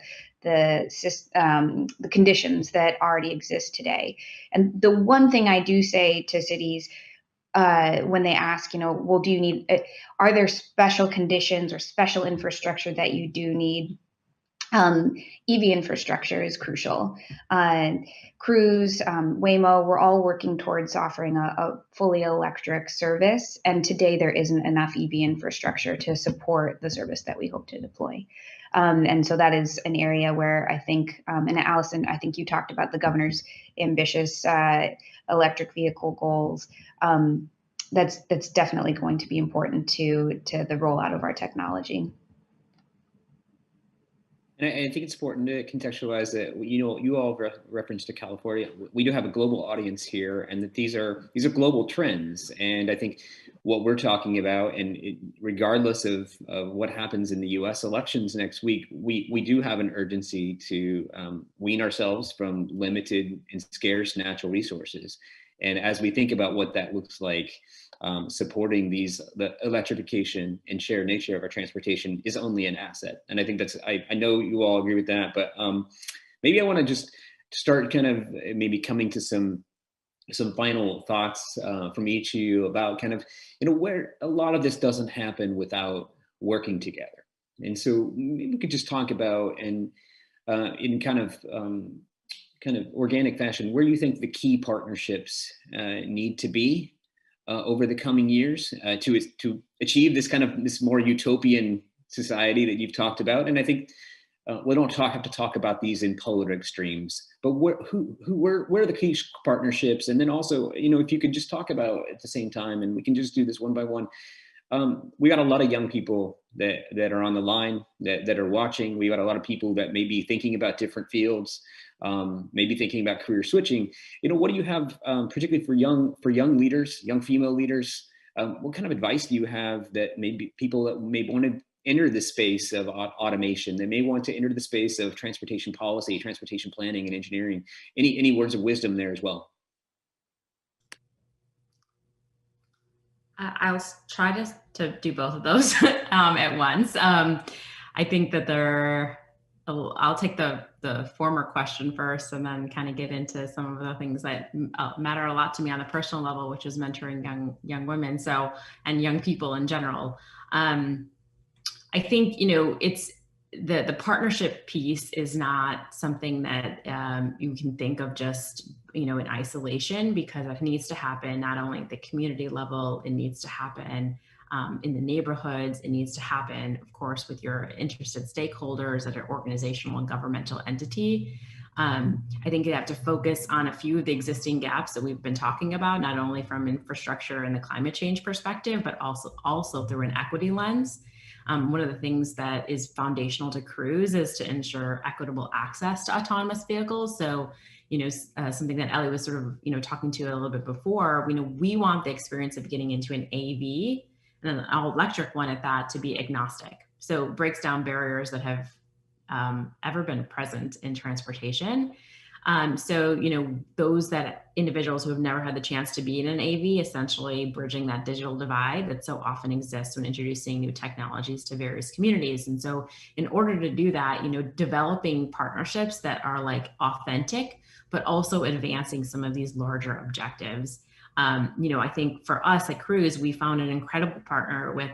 conditions that already exist today. And the one thing I do say to cities, when they ask, well, do you need, are there special conditions or special infrastructure that you do need? EV infrastructure is crucial. Cruise, Waymo, we're all working towards offering a fully electric service. And today there isn't enough EV infrastructure to support the service that we hope to deploy. And so that is an area where I think, and Allison, I think you talked about the governor's ambitious electric vehicle goals. That's definitely going to be important to the rollout of our technology. And I think it's important to contextualize that, you all referenced to California. We do have a global audience here, and that these are global trends. And I think what we're talking about, and regardless of what happens in the U.S. elections next week, we do have an urgency to wean ourselves from limited and scarce natural resources. And as we think about what that looks like, supporting the electrification and shared nature of our transportation is only an asset. And I think I know you all agree with that, but maybe I want to just start kind of maybe coming to some final thoughts from each of you about kind of, where a lot of this doesn't happen without working together. And so maybe we could just talk about, and in kind of organic fashion, where you think the key partnerships need to be over the coming years to achieve this more utopian society that you've talked about. And I think we don't have to talk about these in polar extremes, but where are the key partnerships? And then also, if you could just talk about at the same time, and we can just do this one by one. We got a lot of young people that are on the line that are watching. We got a lot of people that may be thinking about different fields, maybe thinking about career switching. What do you have, particularly for young leaders, young female leaders? What kind of advice do you have that maybe people that may want to enter the space of automation, they may want to enter the space of transportation policy, transportation planning, and engineering? Any words of wisdom there as well? I'll try to do both of those at once. I think that I'll take the former question first, and then kind of get into some of the things that matter a lot to me on the personal level, which is mentoring young women, and young people in general. I think, it's the partnership piece is not something that you can think of just, in isolation, because it needs to happen not only at the community level, it needs to happen in the neighborhoods, it needs to happen, of course, with your interested stakeholders at an organizational and governmental entity. I think you have to focus on a few of the existing gaps that we've been talking about, not only from infrastructure and the climate change perspective, but also through an equity lens. One of the things that is foundational to Cruise is to ensure equitable access to autonomous vehicles. So, something that Ellie was sort of, talking to a little bit before, we want the experience of getting into an AV and an all-electric one at that to be agnostic. So it breaks down barriers that have ever been present in transportation. So, those individuals who have never had the chance to be in an AV, essentially bridging that digital divide that so often exists when introducing new technologies to various communities. And so in order to do that, developing partnerships that are like authentic, but also advancing some of these larger objectives. I think for us at Cruise, we found an incredible partner with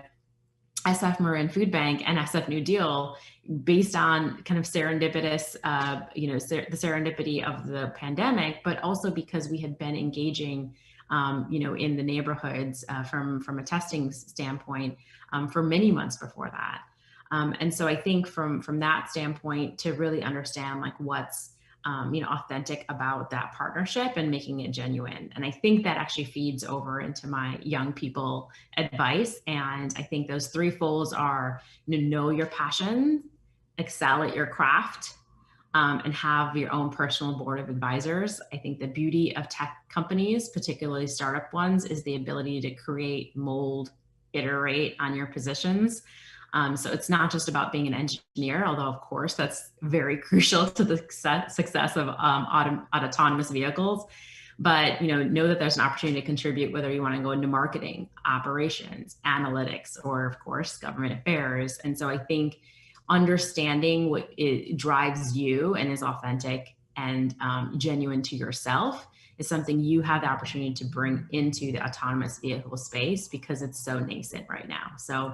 SF Marin Food Bank and SF New Deal, based on kind of serendipitous, the serendipity of the pandemic, but also because we had been engaging, in the neighborhoods from a testing standpoint for many months before that. And so I think from that standpoint, to really understand like what's authentic about that partnership and making it genuine. And I think that actually feeds over into my young people advice. And I think those three folds are, know your passion, excel at your craft, and have your own personal board of advisors. I think the beauty of tech companies, particularly startup ones, is the ability to create, mold, iterate on your positions. So it's not just about being an engineer, although of course that's very crucial to the success of autonomous vehicles. But know that there's an opportunity to contribute, whether you want to go into marketing, operations, analytics, or of course government affairs. And so I think understanding what it drives you and is authentic and genuine to yourself is something you have the opportunity to bring into the autonomous vehicle space, because it's so nascent right now. So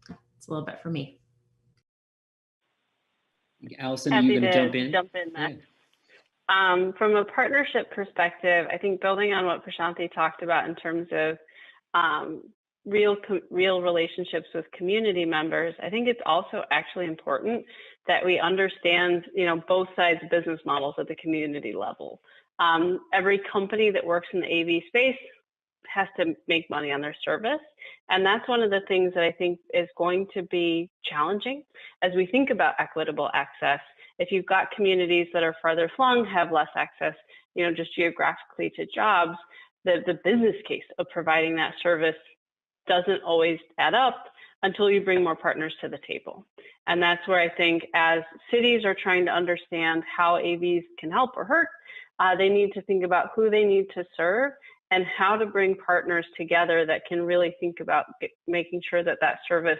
it's a little bit for me. Allison, are you going to jump in? Jump in next. Yeah. From a partnership perspective, I think building on what Prashanthi talked about in terms of real relationships with community members, I think it's also actually important that we understand, both sides of business models at the community level. Every company that works in the AV space has to make money on their service. And that's one of the things that I think is going to be challenging as we think about equitable access. If you've got communities that are farther flung, have less access, just geographically to jobs, the business case of providing that service doesn't always add up until you bring more partners to the table. And that's where I think as cities are trying to understand how AVs can help or hurt, they need to think about who they need to serve and how to bring partners together that can really think about making sure that that service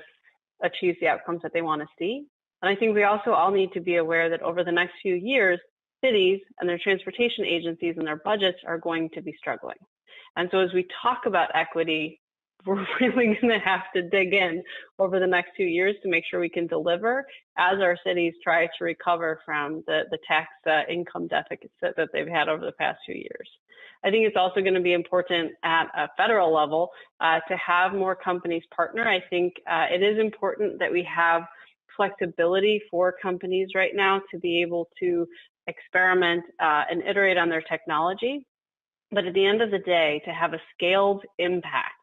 achieves the outcomes that they want to see. And I think we also all need to be aware that over the next few years, cities and their transportation agencies and their budgets are going to be struggling. And so as we talk about equity, we're really going to have to dig in over the next 2 years to make sure we can deliver as our cities try to recover from the tax income deficits that they've had over the past few years. I think it's also going to be important at a federal level to have more companies partner. I think it is important that we have flexibility for companies right now to be able to experiment and iterate on their technology. But at the end of the day, to have a scaled impact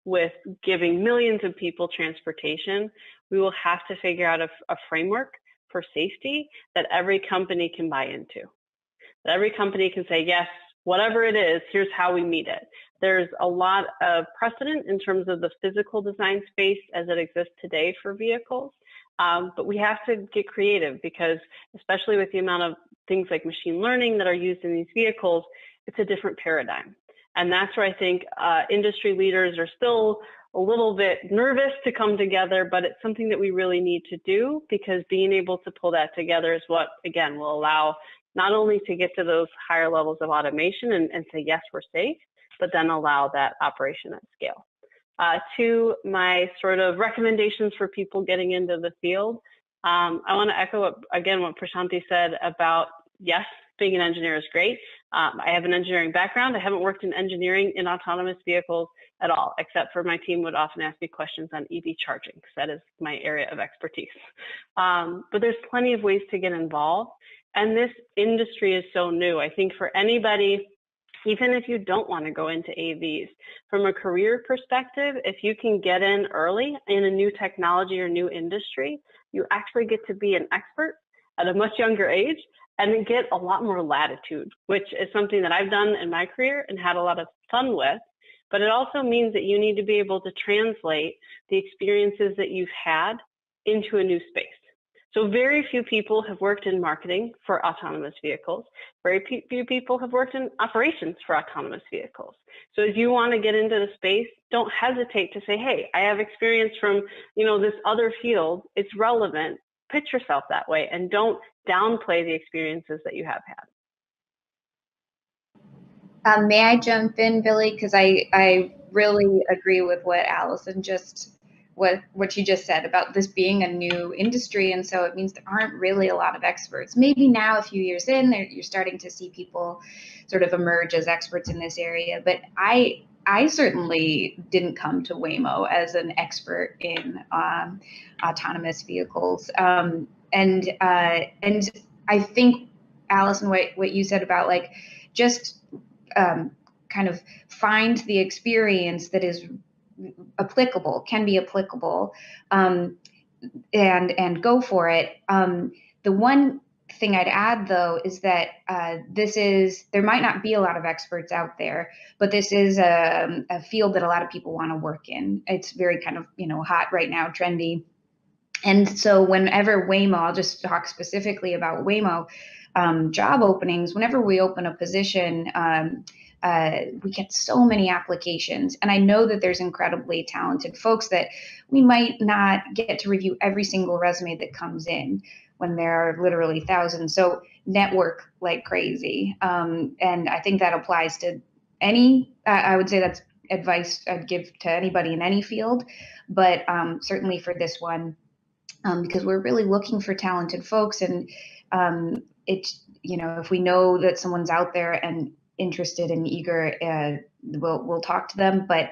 with giving millions of people transportation, we will have to figure out a framework for safety that every company can buy into. That every company can say, yes, whatever it is, here's how we meet it. There's a lot of precedent in terms of the physical design space as it exists today for vehicles. But we have to get creative because especially with the amount of things like machine learning that are used in these vehicles, it's a different paradigm. And that's where I think industry leaders are still a little bit nervous to come together, but it's something that we really need to do because being able to pull that together is what, again, will allow not only to get to those higher levels of automation and say, yes, we're safe, but then allow that operation at scale. To my sort of recommendations for people getting into the field, I want to echo, what Prashanthi said about, yes, being an engineer is great. I have an engineering background. I haven't worked in engineering in autonomous vehicles at all, except for my team would often ask me questions on EV charging, because that is my area of expertise. But there's plenty of ways to get involved. And this industry is so new. I think for anybody, even if you don't want to go into AVs, from a career perspective, if you can get in early in a new technology or new industry, you actually get to be an expert at a much younger age and then get a lot more latitude, which is something that I've done in my career and had a lot of fun with. But it also means that you need to be able to translate the experiences that you've had into a new space. So very few people have worked in marketing for autonomous vehicles. Very few people have worked in operations for autonomous vehicles. So if you want to get into the space, don't hesitate to say, hey, I have experience from, this other field. It's relevant. Pitch yourself that way and don't downplay the experiences that you have had. May I jump in, Billy? Because I really agree with what Allison what she just said about this being a new industry, and so it means there aren't really a lot of experts. Maybe now, a few years in, you're starting to see people sort of emerge as experts in this area. But I certainly didn't come to Waymo as an expert in autonomous vehicles, and I think, Allison, what you said about like just kind of find the experience that is applicable, can be applicable, and go for it. The one thing I'd add, though, is that there might not be a lot of experts out there, but this is a field that a lot of people want to work in. It's very kind of, hot right now, trendy. And so whenever Waymo, I'll just talk specifically about Waymo job openings, whenever we open a position, we get so many applications. And I know that there's incredibly talented folks that we might not get to review every single resume that comes in when there are literally thousands. So network like crazy. And I think that applies to I would say that's advice I'd give to anybody in any field, but certainly for this one, because we're really looking for talented folks. And if we know that someone's out there and interested and eager, we'll talk to them, but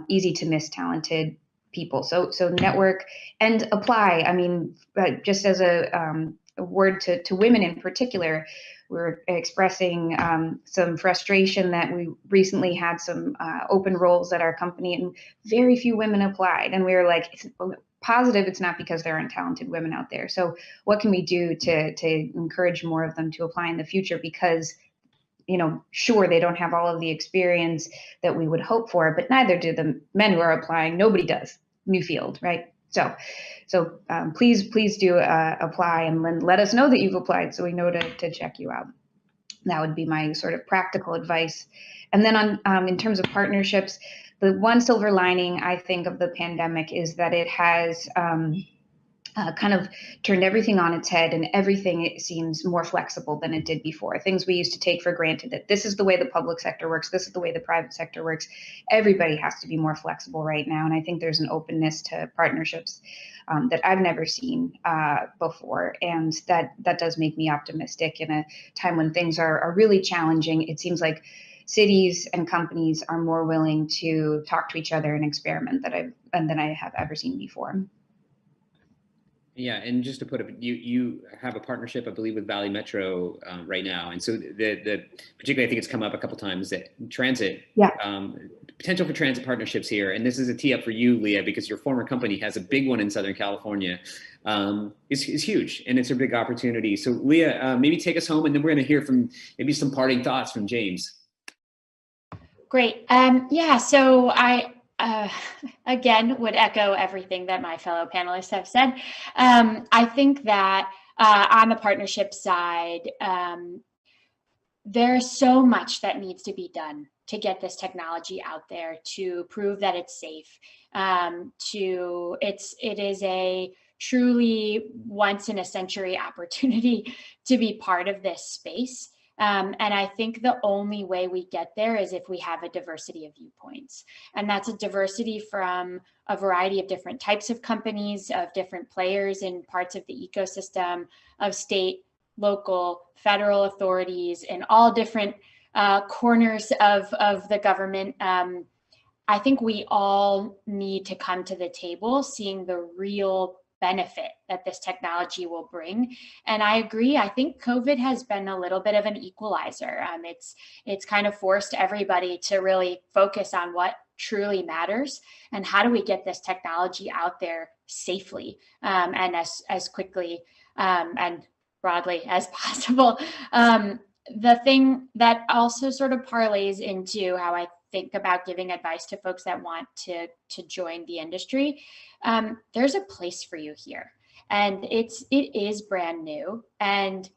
easy to miss talented people. So network and apply. I mean, just as a word to women in particular, we're expressing some frustration that we recently had some open roles at our company and very few women applied. And we were like, it's positive it's not because there aren't talented women out there. So what can we do to encourage more of them to apply in the future? Because sure, they don't have all of the experience that we would hope for, but neither do the men who are applying. Nobody does. new field, right? So please do apply, and let us know that you've applied so we know to check you out. That would be my sort of practical advice. And then on in terms of partnerships, the one silver lining I think of the pandemic is that it has kind of turned everything on its head, and everything, it seems, more flexible than it did before. Things we used to take for granted, that this is the way the public sector works, this is the way the private sector works. Everybody has to be more flexible right now, and I think there's an openness to partnerships that I've never seen before, and that does make me optimistic in a time when things are really challenging. It seems like cities and companies are more willing to talk to each other and experiment than I have ever seen before. Yeah, and just to put it, you have a partnership, I believe, with Valley Metro right now, and so the particularly, I think it's come up a couple times, that transit, potential for transit partnerships here, and this is a tee up for you, Leah, because your former company has a big one in Southern California. Is huge, and it's a big opportunity. So Leah, maybe take us home, and then we're going to hear from maybe some parting thoughts from James. Great. Yeah. So I. Again, would echo everything that my fellow panelists have said. I think that on the partnership side, there's so much that needs to be done to get this technology out there, to prove that it's safe. It is a truly once in a century opportunity to be part of this space. And I think the only way we get there is if we have a diversity of viewpoints. And that's a diversity from a variety of different types of companies, of different players in parts of the ecosystem, of state, local, federal authorities, in all different corners of the government. I think we all need to come to the table seeing the real benefit that this technology will bring. And I agree, I think COVID has been a little bit of an equalizer. It's kind of forced everybody to really focus on what truly matters and how do we get this technology out there safely and as quickly and broadly as possible. The thing that also sort of parlays into how I think about giving advice to folks that want to join the industry, there's a place for you here, and it is brand new, and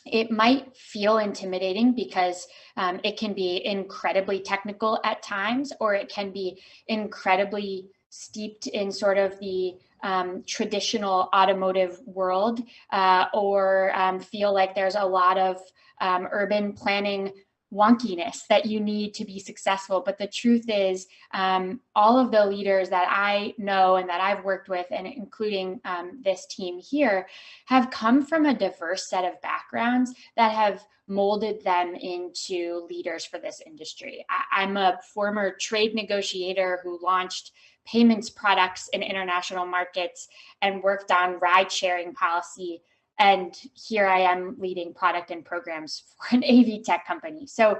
it might feel intimidating because it can be incredibly technical at times, or it can be incredibly steeped in sort of the traditional automotive world, or feel like there's a lot of urban planning wonkiness that you need to be successful. But the truth is, all of the leaders that I know and that I've worked with, and including this team here, have come from a diverse set of backgrounds that have molded them into leaders for this industry. I'm a former trade negotiator who launched payments products in international markets and worked on ride sharing policy. And here I am leading product and programs for an AV tech company. So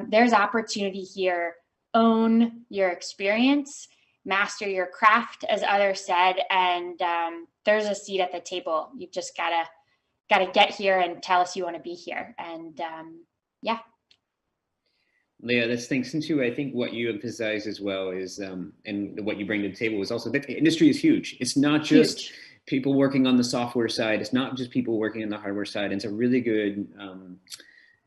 there's opportunity here. Own your experience, master your craft, as others said, and there's a seat at the table. You've just gotta get here and tell us you want to be here. And yeah. Leah, let's think, since I think what you emphasize as well is, and what you bring to the table is also that the industry is huge. It's not just people working on the software side. It's not just people working on the hardware side. It's a really good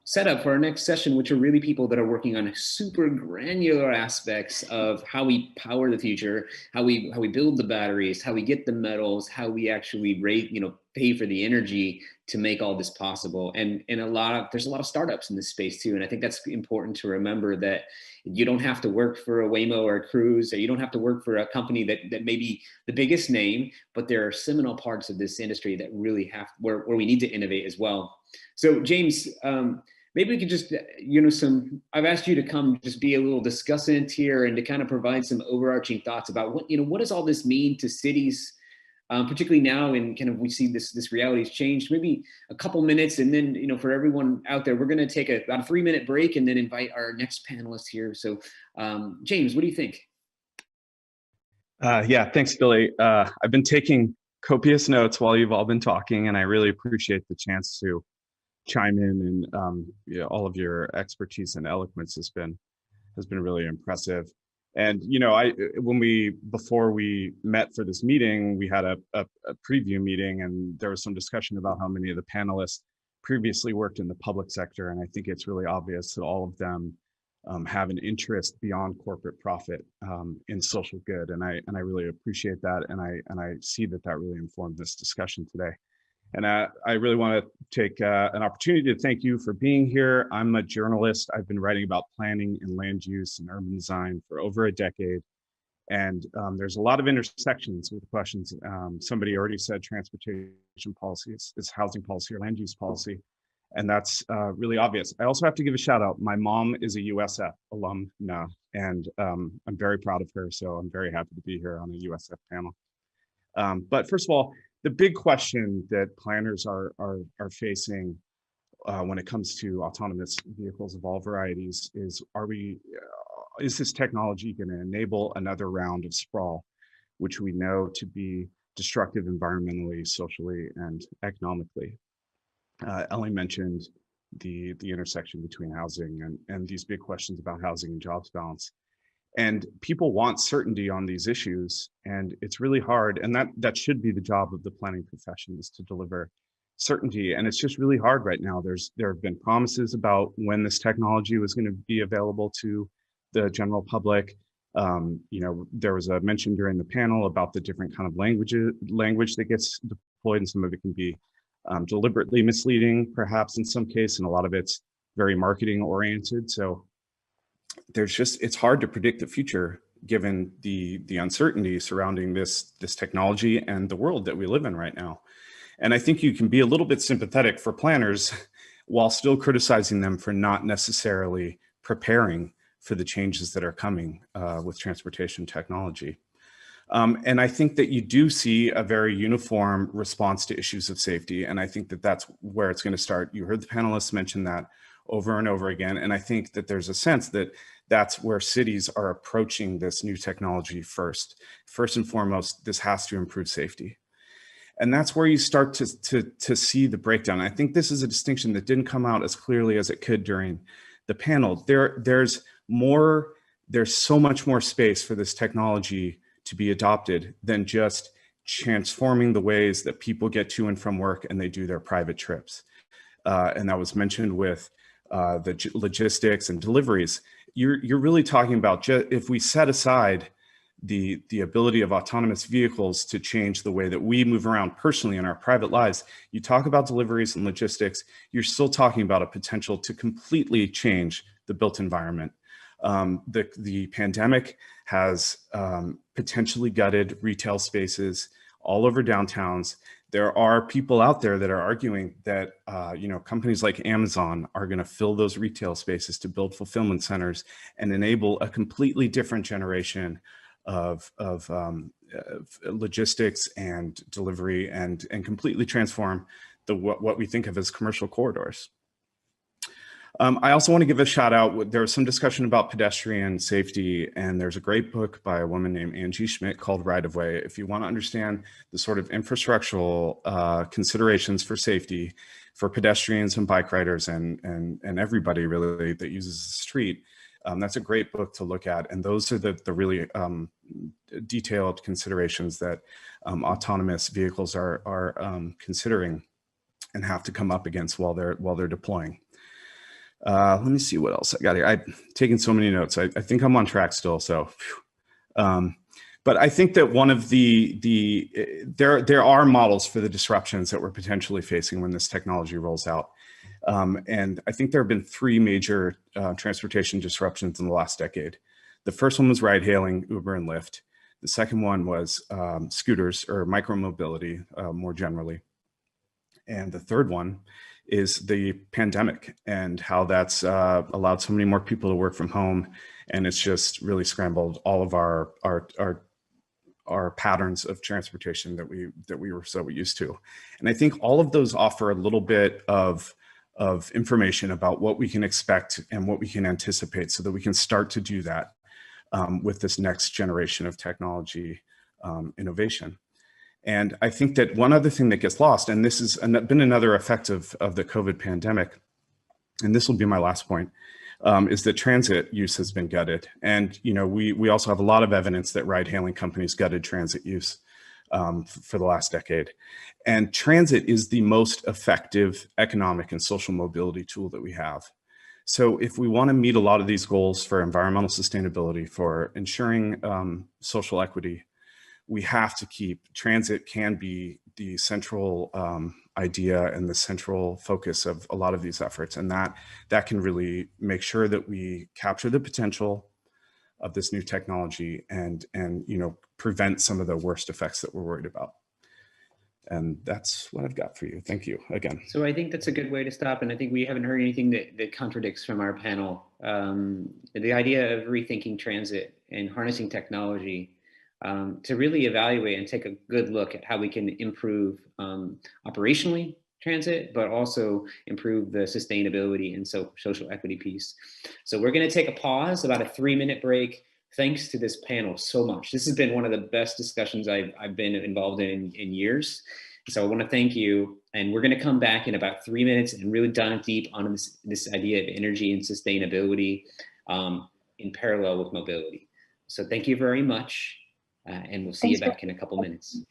setup for our next session, which are really people that are working on super granular aspects of how we power the future, how we build the batteries, how we get the metals, how we actually pay for the energy to make all this possible. And there's a lot of startups in this space too. And I think that's important to remember, that you don't have to work for a Waymo or a Cruise, or you don't have to work for a company that may be the biggest name, but there are seminal parts of this industry that really where we need to innovate as well. So James, maybe we could just, I've asked you to come just be a little discussant here and to kind of provide some overarching thoughts about what does all this mean to cities, particularly now, and kind of we see this reality's changed. Maybe a couple minutes, and then for everyone out there, we're going to take about a 3-minute break and then invite our next panelist here. So James, what do you think? Yeah, thanks, Billy. I've been taking copious notes while you've all been talking, and I really appreciate the chance to chime in, and all of your expertise and eloquence has been really impressive. And before we met for this meeting, we had a preview meeting, and there was some discussion about how many of the panelists previously worked in the public sector. And I think it's really obvious that all of them have an interest beyond corporate profit in social good. And I really appreciate that. And I see that really informed this discussion today. And I really want to take an opportunity to thank you for being here. I'm a journalist. I've been writing about planning and land use and urban design for over a decade. And there's a lot of intersections with questions. Somebody already said transportation policy is housing policy or land use policy. And that's really obvious. I also have to give a shout out. My mom is a USF alum now, and I'm very proud of her. So I'm very happy to be here on a USF panel. But first of all, the big question that planners are facing when it comes to autonomous vehicles of all varieties is, is this technology going to enable another round of sprawl, which we know to be destructive environmentally, socially, and economically? Ellie mentioned the intersection between housing and these big questions about housing and jobs balance. And people want certainty on these issues, and it's really hard. And that should be the job of the planning profession, is to deliver certainty. And it's just really hard right now. There have been promises about when this technology was going to be available to the general public. There was a mention during the panel about the different kind of language that gets deployed, and some of it can be deliberately misleading, perhaps in some case, and a lot of it's very marketing oriented. So it's hard to predict the future given the uncertainty surrounding this technology and the world that we live in right now. And I think you can be a little bit sympathetic for planners while still criticizing them for not necessarily preparing for the changes that are coming with transportation technology. And I think that you do see a very uniform response to issues of safety. And I think that that's where it's going to start. You heard the panelists mention that over and over again. And I think that there's a sense that that's where cities are approaching this new technology first. First and foremost, this has to improve safety. And that's where you start to see the breakdown. I think this is a distinction that didn't come out as clearly as it could during the panel. There's so much more space for this technology to be adopted than just transforming the ways that people get to and from work and they do their private trips. And that was mentioned with the logistics and deliveries. You're really talking about if we set aside the ability of autonomous vehicles to change the way that we move around personally in our private lives, you talk about deliveries and logistics, you're still talking about a potential to completely change the built environment. The pandemic has potentially gutted retail spaces all over downtowns. There are people out there that are arguing that companies like Amazon are going to fill those retail spaces to build fulfillment centers and enable a completely different generation of logistics and delivery and completely transform what we think of as commercial corridors. I also want to give a shout out. There was some discussion about pedestrian safety, and there's a great book by a woman named Angie Schmidt called Right of Way. If you want to understand the sort of infrastructural considerations for safety for pedestrians and bike riders and everybody really that uses the street, that's a great book to look at. And those are the really detailed considerations that autonomous vehicles are considering and have to come up against while they're deploying. Let me see what else I got here. I've taken so many notes. I think I'm on track still. So, but I think that one of there are models for the disruptions that we're potentially facing when this technology rolls out. And I think there have been three major transportation disruptions in the last decade. The first one was ride hailing, Uber and Lyft. The second one was scooters or micromobility more generally. And the third one is the pandemic and how that's allowed so many more people to work from home. And it's just really scrambled all of our patterns of transportation that we were so used to. And I think all of those offer a little bit of information about what we can expect and what we can anticipate so that we can start to do that with this next generation of technology innovation. And I think that one other thing that gets lost, and this has been another effect of the COVID pandemic, and this will be my last point, is that transit use has been gutted. And we also have a lot of evidence that ride-hailing companies gutted transit use for the last decade. And transit is the most effective economic and social mobility tool that we have. So if we want to meet a lot of these goals for environmental sustainability, for ensuring social equity, we have to keep transit can be the central idea and the central focus of a lot of these efforts. And that can really make sure that we capture the potential of this new technology and prevent some of the worst effects that we're worried about. And that's what I've got for you. Thank you again. So I think that's a good way to stop. And I think we haven't heard anything that contradicts from our panel. The idea of rethinking transit and harnessing technology to really evaluate and take a good look at how we can improve operationally transit, but also improve the sustainability and social equity piece. So we're going to take a pause, about a 3-minute break. Thanks to this panel so much. This has been one of the best discussions I've been involved in years. So I want to thank you. And we're going to come back in about 3 minutes and really dive deep on this idea of energy and sustainability in parallel with mobility. So thank you very much. And we'll see you back in a couple minutes.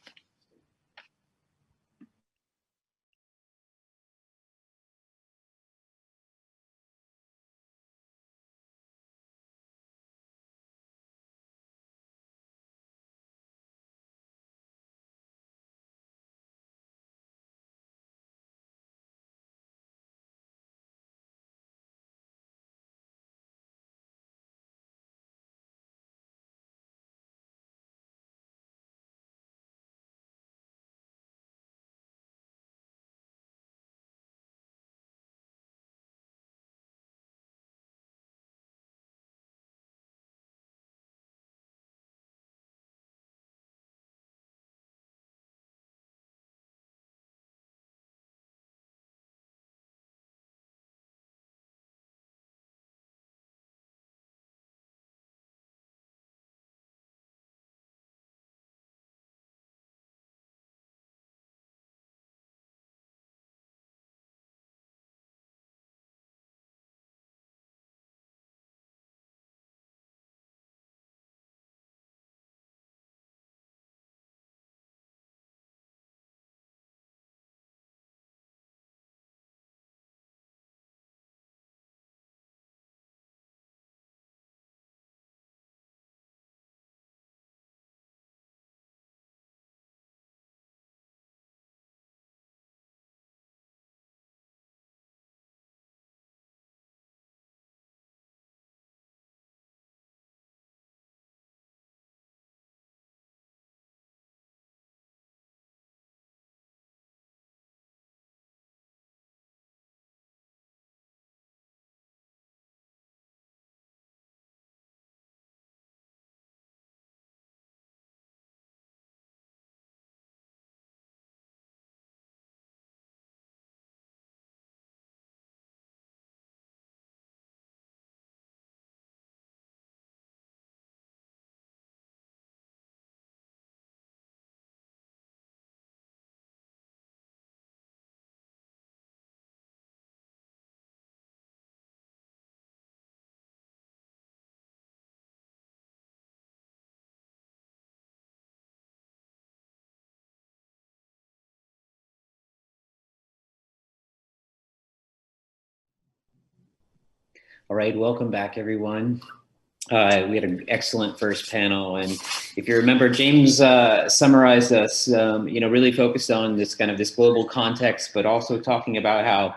All right, welcome back, everyone. We had an excellent first panel, and if you remember, James summarized us, really focused on this global context, but also talking about how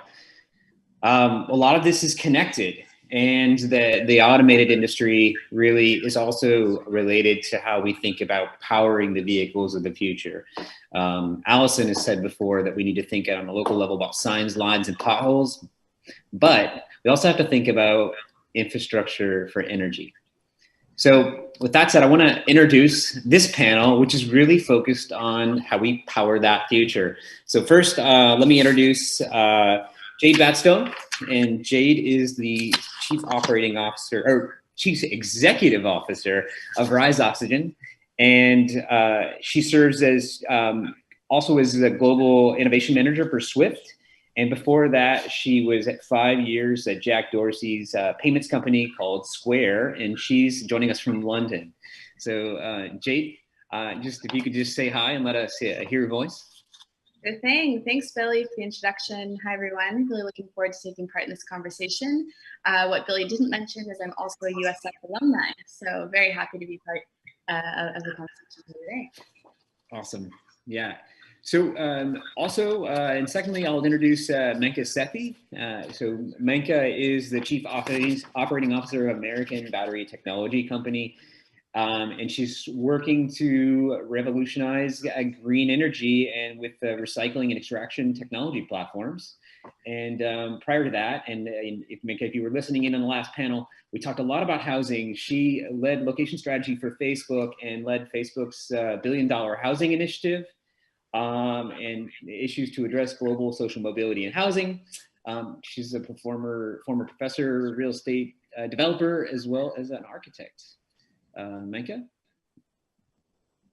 a lot of this is connected, and that the automated industry really is also related to how we think about powering the vehicles of the future. Allison has said before that we need to think on a local level about signs, lines, and potholes, but we also have to think about infrastructure for energy. So with that said, I want to introduce this panel, which is really focused on how we power that future. So first, let me introduce Jade Batstone. And Jade is the Chief Operating Officer, or Chief Executive Officer of Rise Oxygen. And she serves as also as the Global Innovation Manager for Swift. And before that, she was at 5 years at Jack Dorsey's payments company called Square, and she's joining us from London. So Jade, just if you could just say hi and let us hear your voice. Good thing. Thanks, Billy, for the introduction. Hi, everyone. Really looking forward to taking part in this conversation. What Billy didn't mention is I'm also a USF alumni, so very happy to be part of the conversation today. Awesome. Yeah. So also, and secondly, I'll introduce Menka Sethi. So Menka is the Chief Operating Officer of American Battery Technology Company. And she's working to revolutionize green energy and with recycling and extraction technology platforms. And prior to that, and if you were listening in on the last panel, we talked a lot about housing. She led location strategy for Facebook and led Facebook's $1 billion housing initiative and issues to address global social mobility and housing. She's a former professor, real estate developer, as well as an architect. Menka?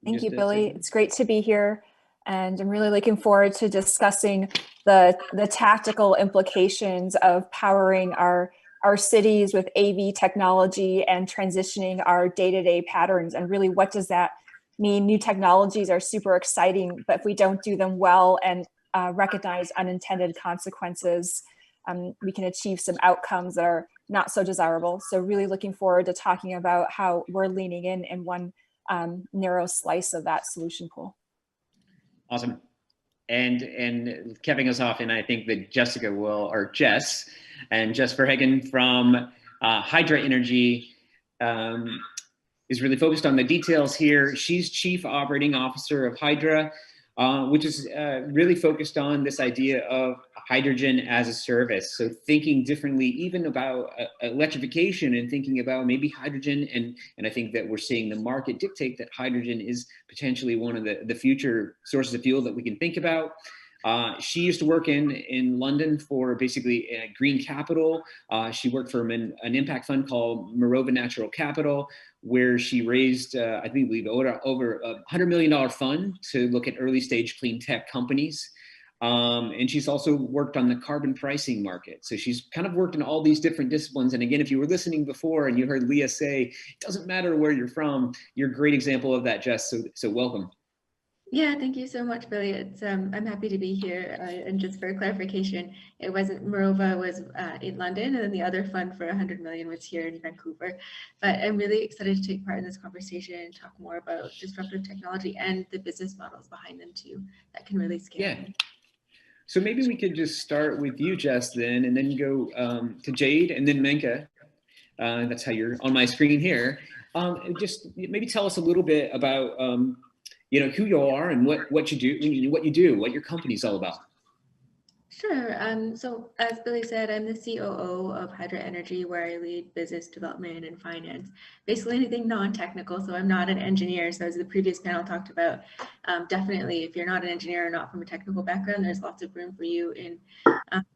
Thank you, Billy. It's great to be here. And I'm really looking forward to discussing the tactical implications of powering our cities with AV technology and transitioning our day-to-day patterns. And really, what does that mean? New technologies are super exciting, but if we don't do them well and recognize unintended consequences, we can achieve some outcomes that are not so desirable. So really looking forward to talking about how we're leaning in one narrow slice of that solution pool. Awesome. And capping us off, and I think that Jess Verhagen from Hydra Energy is really focused on the details here. She's Chief Operating Officer of Hydra, which is really focused on this idea of hydrogen as a service. So thinking differently, even about electrification and thinking about maybe hydrogen. And I think that we're seeing the market dictate that hydrogen is potentially one of the future sources of fuel that we can think about. She used to work in London for basically green capital. She worked for an impact fund called Morova Natural Capital, where she raised, I believe, over a $100 million fund to look at early stage clean tech companies. And she's also worked on the carbon pricing market. So she's kind of worked in all these different disciplines. And again, if you were listening before and you heard Leah say, it doesn't matter where you're from, you're a great example of that, Jess. So welcome. Yeah, thank you so much, Billy. It's I'm happy to be here. And just for clarification, it wasn't Morova was in London, and then the other fund for 100 million was here in Vancouver. But I'm really excited to take part in this conversation and talk more about disruptive technology and the business models behind them too that can really scale. Yeah. So maybe we could just start with you, Jess, then, and then go to Jade and then Menka. That's how you're on my screen here. Just maybe tell us a little bit about who you are and what you do, what your company's all about. Sure. So as Billy said, I'm the COO of Hydra Energy, where I lead business development and finance, basically anything non-technical. So I'm not an engineer. So as the previous panel talked about, definitely if you're not an engineer or not from a technical background, there's lots of room for you in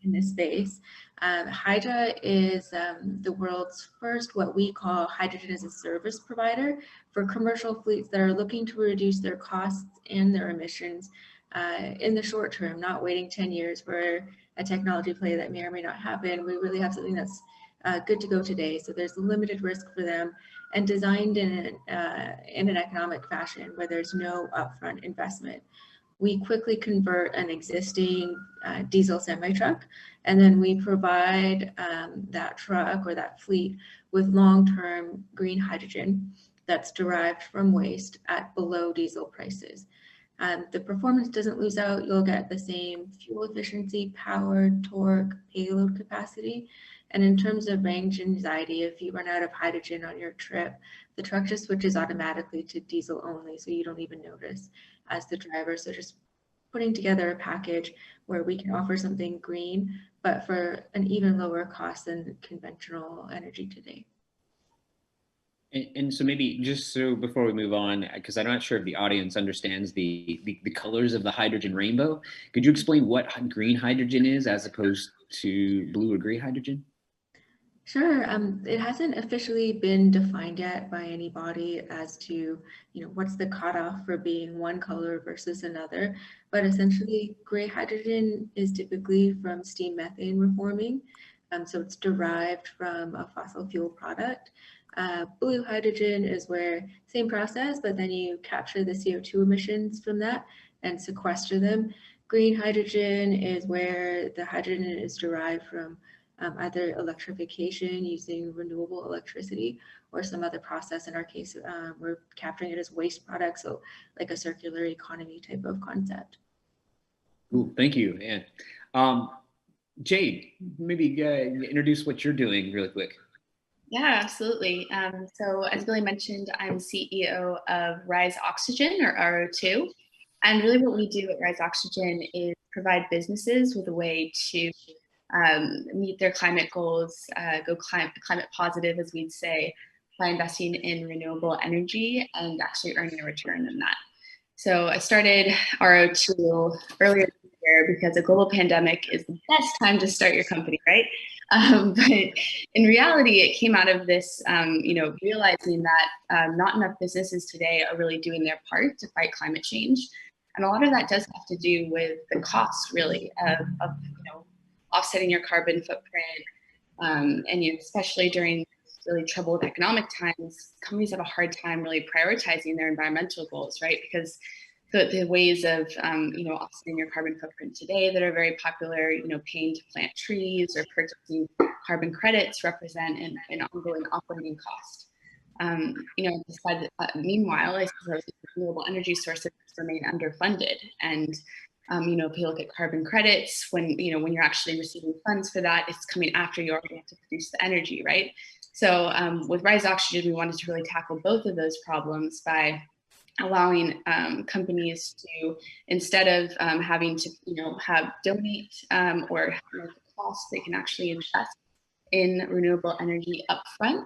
this space. Hydra is the world's first what we call hydrogen as a service provider for commercial fleets that are looking to reduce their costs and their emissions in the short term, not waiting 10 years for a technology play that may or may not happen. We really have something that's good to go today. So there's limited risk for them and designed in an economic fashion where there's no upfront investment. We quickly convert an existing diesel semi-truck, and then we provide that truck or that fleet with long-term green hydrogen that's derived from waste at below diesel prices. The performance doesn't lose out. You'll get the same fuel efficiency, power, torque, payload capacity. And in terms of range anxiety, if you run out of hydrogen on your trip, the truck just switches automatically to diesel only, so you don't even notice as the driver. So just putting together a package where we can offer something green, but for an even lower cost than conventional energy today. And so maybe just so before we move on, because I'm not sure if the audience understands the colors of the hydrogen rainbow, could you explain what green hydrogen is as opposed to blue or gray hydrogen? Sure. It hasn't officially been defined yet by anybody as to, what's the cutoff for being one color versus another. But essentially, gray hydrogen is typically from steam methane reforming. So it's derived from a fossil fuel product. Blue hydrogen is where same process, but then you capture the CO2 emissions from that and sequester them. Green hydrogen is where the hydrogen is derived from either electrification using renewable electricity or some other process. In our case, we're capturing it as waste products, so like a circular economy type of concept. Cool, thank you, Anne. Jade, maybe introduce what you're doing really quick. Yeah, absolutely. So as Billy mentioned, I'm CEO of Rise Oxygen, or RO2. And really what we do at Rise Oxygen is provide businesses with a way to meet their climate goals, go climate positive, as we'd say, by investing in renewable energy and actually earning a return on that. So I started RO2 earlier this year because a global pandemic is the best time to start your company, right? But in reality, it came out of this, realizing that not enough businesses today are really doing their part to fight climate change. And a lot of that does have to do with the cost, really, of offsetting your carbon footprint. And especially during really troubled economic times, companies have a hard time really prioritizing their environmental goals, right? Because the ways of offsetting your carbon footprint today that are very popular, paying to plant trees or purchasing carbon credits represent an ongoing operating cost. Meanwhile, I suppose renewable energy sources remain underfunded, and if you look at carbon credits, when you're actually receiving funds for that, it's coming after you already have to produce the energy, right? So with Rise Oxygen, we wanted to really tackle both of those problems by allowing companies to, instead of having to donate or the cost, they can actually invest in renewable energy upfront.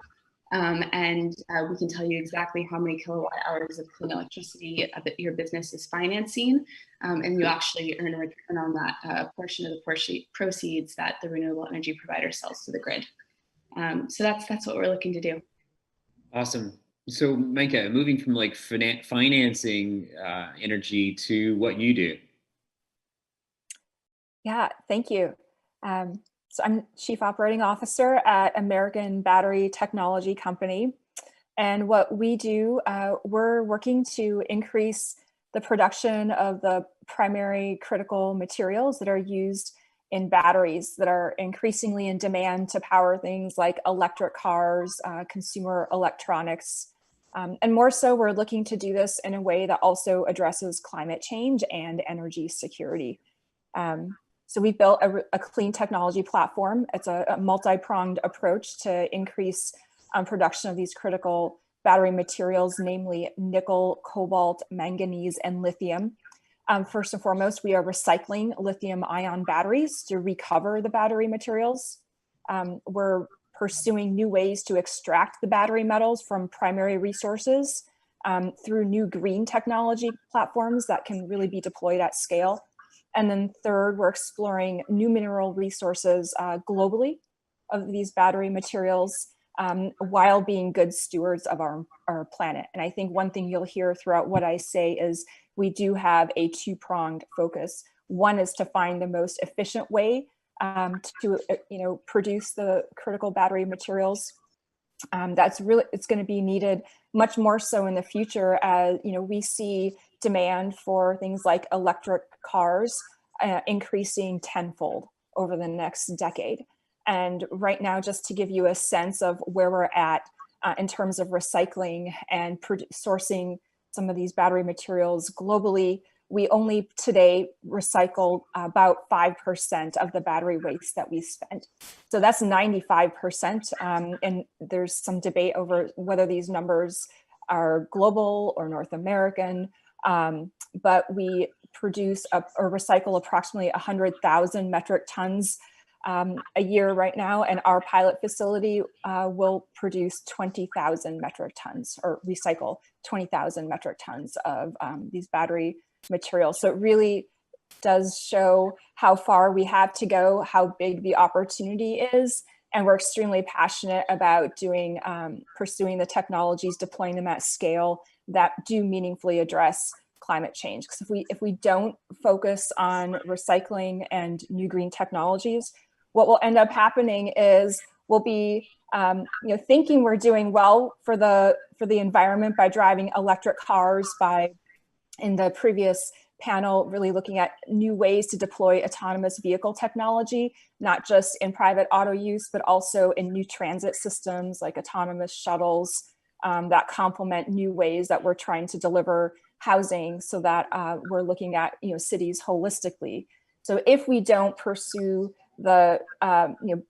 And we can tell you exactly how many kilowatt hours of clean electricity that your business is financing, and you actually earn a return on that portion of the proceeds that the renewable energy provider sells to the grid. So that's what we're looking to do. Awesome. So Micah, moving from like financing energy to what you do. Yeah, thank you. So I'm Chief Operating Officer at American Battery Technology Company. And what we do, we're working to increase the production of the primary critical materials that are used in batteries that are increasingly in demand to power things like electric cars, consumer electronics. And more so, we're looking to do this in a way that also addresses climate change and energy security. So we built a clean technology platform. It's a multi-pronged approach to increase production of these critical battery materials, namely nickel, cobalt, manganese, and lithium. First and foremost, we are recycling lithium-ion batteries to recover the battery materials. We're pursuing new ways to extract the battery metals from primary resources through new green technology platforms that can really be deployed at scale. And then third, we're exploring new mineral resources globally of these battery materials while being good stewards of our planet. And I think one thing you'll hear throughout what I say is we do have a two-pronged focus. One is to find the most efficient way to produce the critical battery materials. It's going to be needed much more so in the future as we see demand for things like electric cars increasing tenfold over the next decade. And right now, just to give you a sense of where we're at in terms of recycling and sourcing some of these battery materials globally, we only today recycle about 5% of the battery waste that we spend. So that's 95%. And there's some debate over whether these numbers are global or North American. But we produce or recycle approximately 100,000 metric tons a year right now. And our pilot facility will produce 20,000 metric tons or recycle 20,000 metric tons of these battery materials. So it really does show how far we have to go, how big the opportunity is, And we're extremely passionate about pursuing the technologies, deploying them at scale that do meaningfully address climate change. Because if we don't focus on recycling and new green technologies, what will end up happening is we'll be thinking we're doing well for the environment by driving electric cars, by, in the previous panel, really looking at new ways to deploy autonomous vehicle technology, not just in private auto use, but also in new transit systems like autonomous shuttles that complement new ways that we're trying to deliver housing, so that we're looking at cities holistically. So if we don't pursue the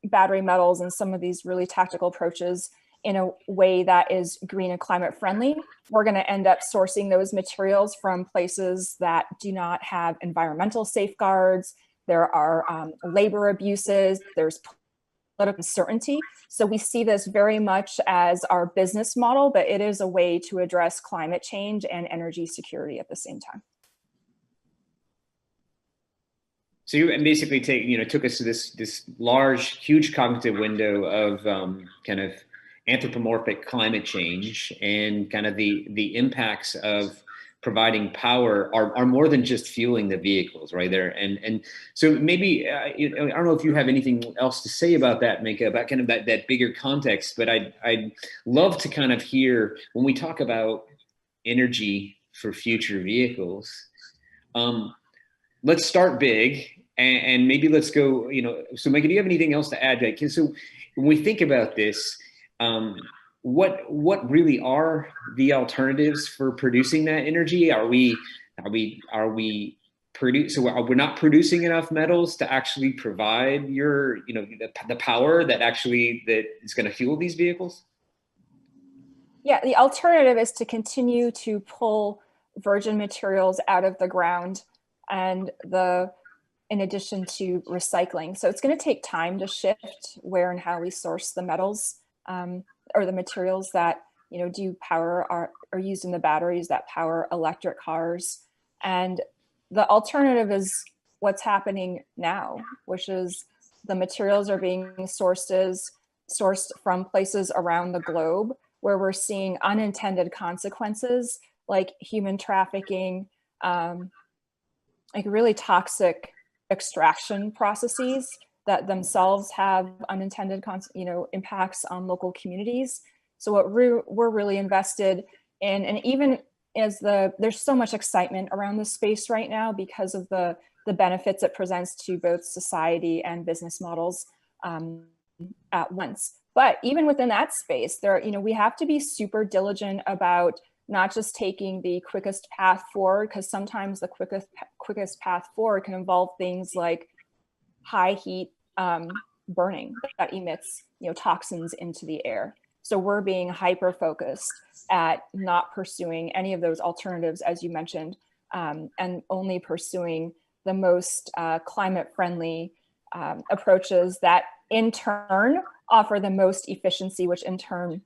battery metals and some of these really tactical approaches in a way that is green and climate friendly, we're going to end up sourcing those materials from places that do not have environmental safeguards. There are labor abuses, there's political uncertainty. So we see this very much as our business model, but it is a way to address climate change and energy security at the same time. So you basically took us to this large, huge cognitive window of kind of anthropomorphic climate change, and kind of the impacts of providing power are more than just fueling the vehicles, right there. And so maybe I don't know if you have anything else to say about that, Minka, about kind of that bigger context. But I'd love to kind of hear, when we talk about energy for future vehicles, let's start big, and maybe let's go, so Minka, do you have anything else to add? So when we think about this, what really are the alternatives for producing that energy? Are we we're not producing enough metals to actually provide the power that is going to fuel these vehicles? Yeah, the alternative is to continue to pull virgin materials out of the ground, and in addition to recycling. So it's going to take time to shift where and how we source the metals or the materials that do power are used in the batteries that power electric cars. And the alternative is what's happening now, which is the materials are being sourced from places around the globe where we're seeing unintended consequences like human trafficking, like really toxic extraction processes that themselves have unintended impacts on local communities. So what we're really invested in, and even as there's so much excitement around this space right now because of the benefits it presents to both society and business models at once. But even within that space, we have to be super diligent about not just taking the quickest path forward, because sometimes the quickest path forward can involve things like high heat burning that emits toxins into the air. So we're being hyper focused at not pursuing any of those alternatives, as you mentioned, and only pursuing the most climate friendly approaches that in turn offer the most efficiency, which in turn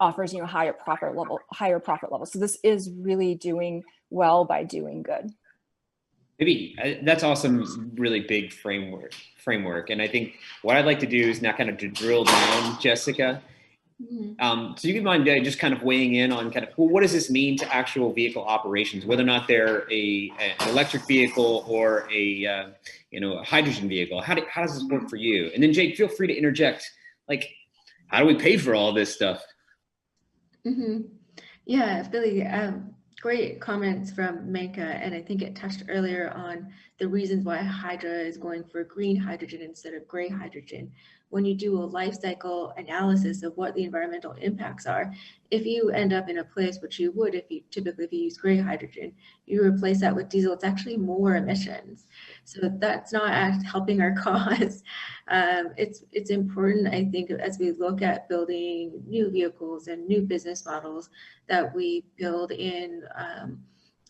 offers higher profit level. So this is really doing well by doing good. Maybe that's awesome, really big framework. And I think what I'd like to do is now kind of to drill down, Jessica. So you can mind just kind of weighing in on kind of, well, what does this mean to actual vehicle operations, whether or not they're an electric vehicle or a hydrogen vehicle? How does this work for you? And then Jake, feel free to interject. Like, how do we pay for all this stuff? Yeah, Billy, great comments from Minka, and I think it touched earlier on the reasons why Hydra is going for green hydrogen instead of gray hydrogen. When you do a life cycle analysis of what the environmental impacts are, if you end up in a place, which you would if you use gray hydrogen, you replace that with diesel, it's actually more emissions. So that's not helping our cause. It's important, I think, as we look at building new vehicles and new business models, that we build in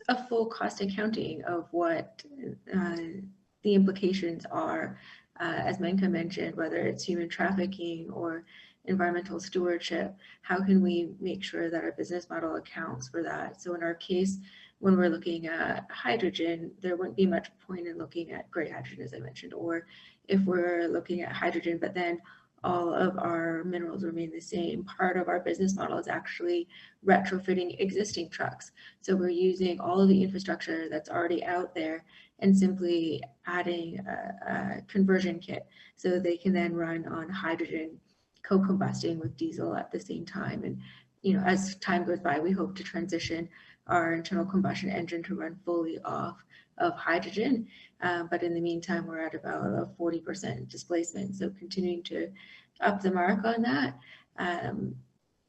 a full cost accounting of what the implications are. As Minka mentioned, whether it's human trafficking or environmental stewardship, how can we make sure that our business model accounts for that? So in our case, when we're looking at hydrogen, there wouldn't be much point in looking at gray hydrogen, as I mentioned, or if we're looking at hydrogen, but then all of our minerals remain the same. Part of our business model is actually retrofitting existing trucks. So we're using all of the infrastructure that's already out there and simply adding a conversion kit so they can then run on hydrogen, co-combusting with diesel at the same time. And as time goes by, we hope to transition our internal combustion engine to run fully off of hydrogen. But in the meantime, we're at about a 40% displacement. So continuing to up the mark on that,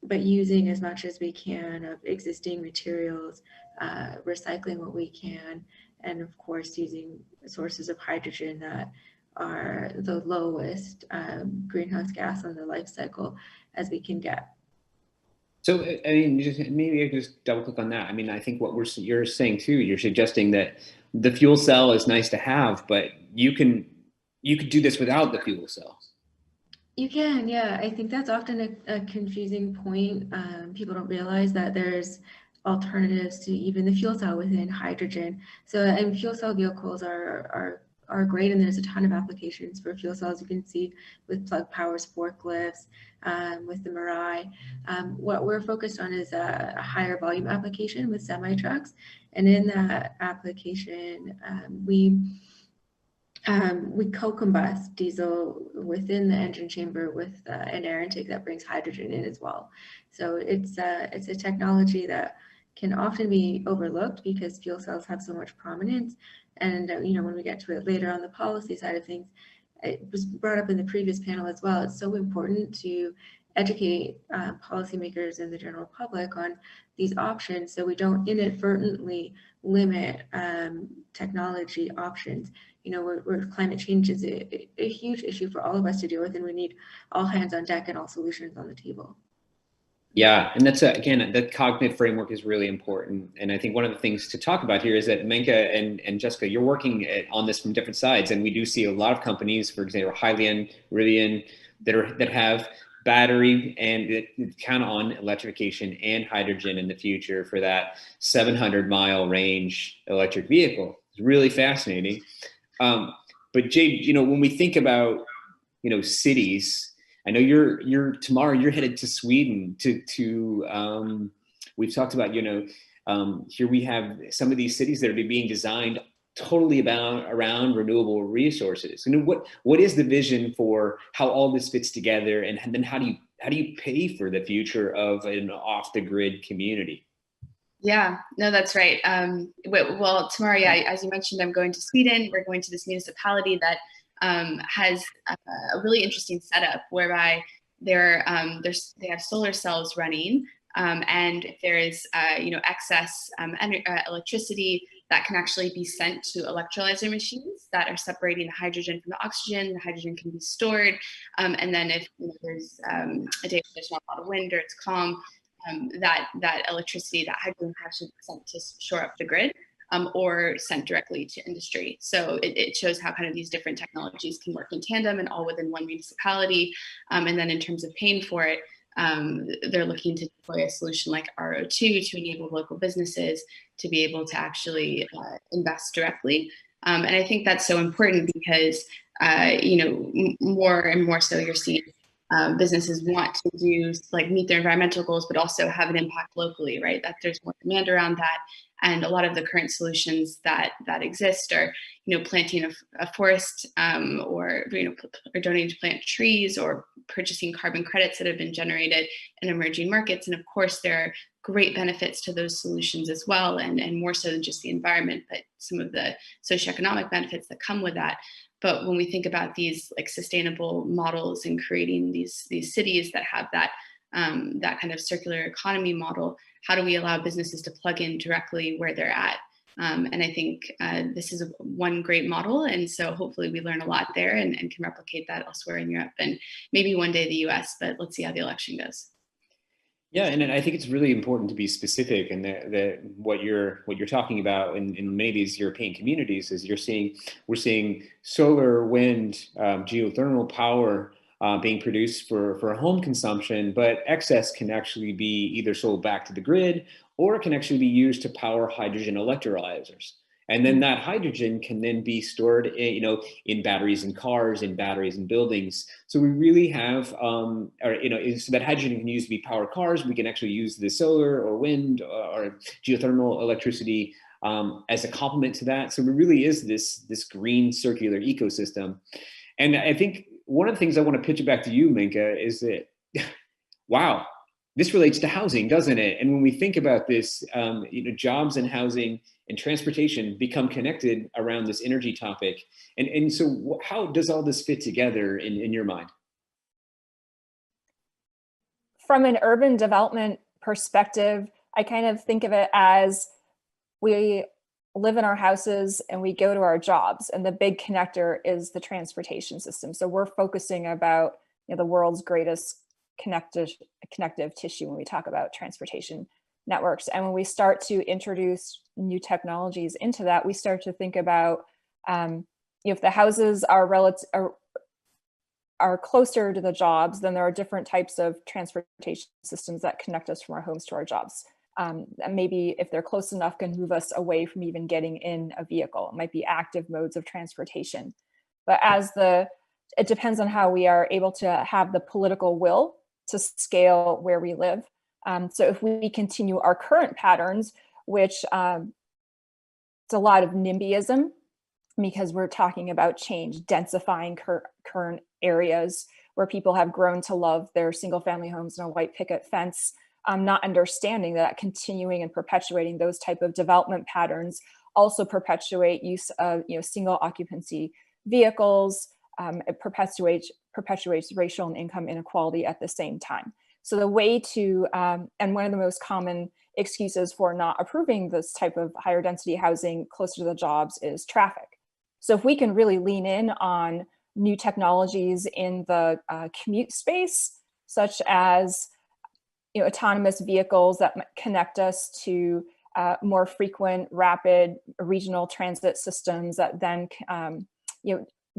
but using as much as we can of existing materials, recycling what we can, and of course using sources of hydrogen that are the lowest greenhouse gas on the life cycle as we can get. So, I mean, maybe I just double click on that. I mean, I think what you're saying too, you're suggesting that the fuel cell is nice to have, but you could do this without the fuel cell. You can, yeah. I think that's often a confusing point. People don't realize that there's alternatives to even the fuel cell within hydrogen. So, and fuel cell vehicles are great, and there's a ton of applications for fuel cells. You can see with Plug Power's forklifts, with the Mirai. What we're focused on is a higher volume application with semi trucks, and in that application, we co-combust diesel within the engine chamber with an air intake that brings hydrogen in as well. So it's a technology that can often be overlooked because fuel cells have so much prominence. And when we get to it later on the policy side of things, it was brought up in the previous panel as well. It's so important to educate policymakers and the general public on these options so we don't inadvertently limit technology options. Where climate change is a huge issue for all of us to deal with, and we need all hands on deck and all solutions on the table. Yeah, and that's again, the cognitive framework is really important. And I think one of the things to talk about here is that Menka and Jessica, you're working on this from different sides, and we do see a lot of companies, for example, Hylian, Rivian, that have battery and that count on electrification and hydrogen in the future for that 700-mile range electric vehicle. It's really fascinating. But Jade, when we think about, cities, I know you're tomorrow you're headed to Sweden to we've talked about, here we have some of these cities that are being designed totally around renewable resources. What is the vision for how all this fits together, and then how do you pay for the future of an off the grid community? Yeah, no, that's right. Well, tomorrow, yeah, as you mentioned, I'm going to Sweden. We're going to this municipality that has a really interesting setup whereby they have solar cells running, and if there is excess electricity that can actually be sent to electrolyzer machines that are separating the hydrogen from the oxygen. The hydrogen can be stored, and then if there's a day where there's not a lot of wind or it's calm, that electricity, that hydrogen can actually be sent to shore up the grid, or sent directly to industry. So it shows how kind of these different technologies can work in tandem and all within one municipality. And then in terms of paying for it, they're looking to deploy a solution like RO2 to enable local businesses to be able to actually invest directly. And I think that's so important because, more and more so you're seeing businesses want to meet their environmental goals, but also have an impact locally, right? That there's more demand around that. And a lot of the current solutions that exist are, planting a forest, or donating to plant trees, or purchasing carbon credits that have been generated in emerging markets. And of course, there are great benefits to those solutions as well, and more so than just the environment, but some of the socioeconomic benefits that come with that. But when we think about these sustainable models and creating these cities that have that kind of circular economy model, how do we allow businesses to plug in directly where they're at? And I think this is one great model. And so hopefully we learn a lot there and can replicate that elsewhere in Europe and maybe one day the US, but let's see how the election goes. Yeah, and I think it's really important to be specific, and what you're talking about in many of these European communities is we're seeing solar, wind, geothermal power being produced for home consumption, but excess can actually be either sold back to the grid or it can actually be used to power hydrogen electrolyzers. And then that hydrogen can then be stored in batteries in cars, in batteries in buildings. So we really have, so that hydrogen can use to be power cars. We can actually use the solar or wind or geothermal electricity as a complement to that. So it really is this green circular ecosystem. And I think one of the things I want to pitch it back to you, Minka, is that, wow, this relates to housing, doesn't it? And when we think about this, jobs and housing and transportation become connected around this energy topic. And so how does all this fit together in your mind? From an urban development perspective, I kind of think of it as we live in our houses and we go to our jobs, and the big connector is the transportation system. So we're focusing about the world's greatest connective tissue when we talk about transportation networks. And when we start to introduce new technologies into that, we start to think about if the houses are closer to the jobs, then there are different types of transportation systems that connect us from our homes to our jobs. And maybe if they're close enough, can move us away from even getting in a vehicle. It might be active modes of transportation. But it depends on how we are able to have the political will to scale where we live. So if we continue our current patterns, which it's a lot of NIMBYism, because we're talking about change, densifying current areas where people have grown to love their single family homes and a white picket fence, not understanding that continuing and perpetuating those type of development patterns also perpetuate use of single occupancy vehicles. It perpetuates racial and income inequality at the same time. So the way to, and one of the most common excuses for not approving this type of higher density housing closer to the jobs is traffic. So if we can really lean in on new technologies in the commute space, such as autonomous vehicles that connect us to more frequent, rapid regional transit systems that then,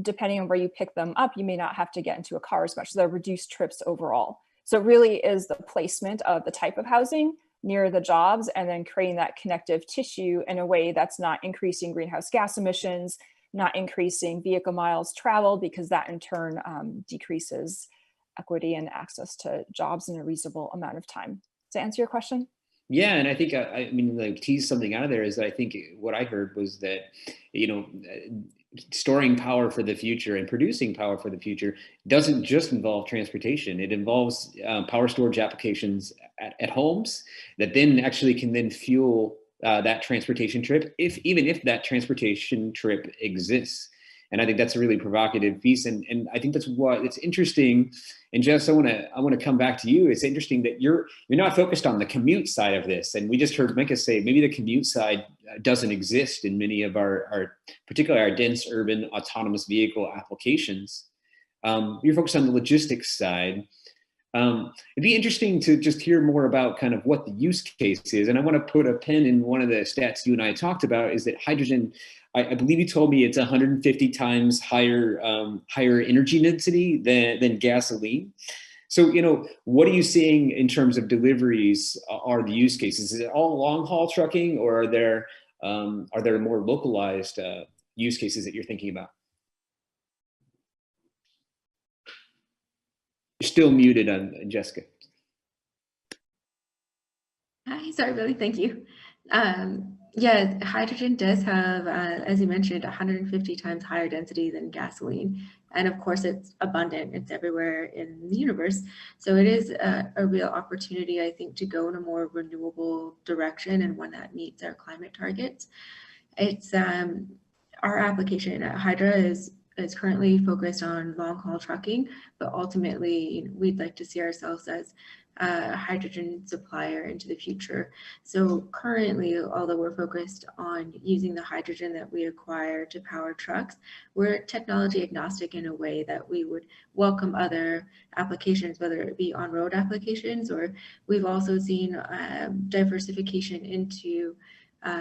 depending on where you pick them up, you may not have to get into a car as much. So there are reduced trips overall. So it really is the placement of the type of housing near the jobs and then creating that connective tissue in a way that's not increasing greenhouse gas emissions, not increasing vehicle miles traveled, because that in turn decreases equity and access to jobs in a reasonable amount of time. Does that answer your question? Yeah, and I think tease something out of there is that I think what I heard was that storing power for the future and producing power for the future doesn't just involve transportation. It involves power storage applications at homes that then actually can then fuel that transportation trip, even if that transportation trip exists. And I think that's a really provocative piece. And I think that's what it's interesting. And Jess, I want to come back to you. It's interesting that you're not focused on the commute side of this. And we just heard Minka say maybe the commute side doesn't exist in many of our particularly our dense urban autonomous vehicle applications. You're focused on the logistics side. It'd be interesting to just hear more about kind of what the use case is. And I want to put a pin in one of the stats you and I talked about is that hydrogen, I believe you told me it's 150 times higher energy density than gasoline. So, what are you seeing in terms of deliveries are the use cases? Is it all long haul trucking, or are there more localized use cases that you're thinking about? You're still muted on Jessica. Hi, sorry, Billy, thank you. Yeah, hydrogen does have, as you mentioned, 150 times higher density than gasoline. And of course, it's abundant. It's everywhere in the universe. So it is a real opportunity, I think, to go in a more renewable direction and one that meets our climate targets. It's our application at Hydra is currently focused on long haul trucking, but ultimately we'd like to see ourselves as a hydrogen supplier into the future. So currently, although we're focused on using the hydrogen that we acquire to power trucks, we're technology agnostic in a way that we would welcome other applications, whether it be on-road applications, or we've also seen diversification into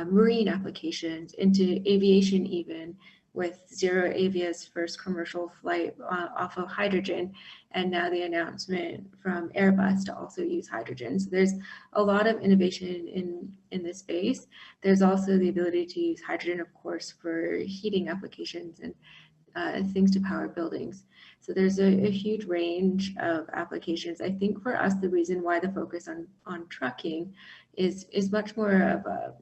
marine applications, into aviation even, with Zero Avia's first commercial flight off of hydrogen, and now the announcement from Airbus to also use hydrogen. So there's a lot of innovation in this space. There's also the ability to use hydrogen, of course, for heating applications and things to power buildings. So there's a huge range of applications. I think for us, the reason why the focus on trucking is much more of a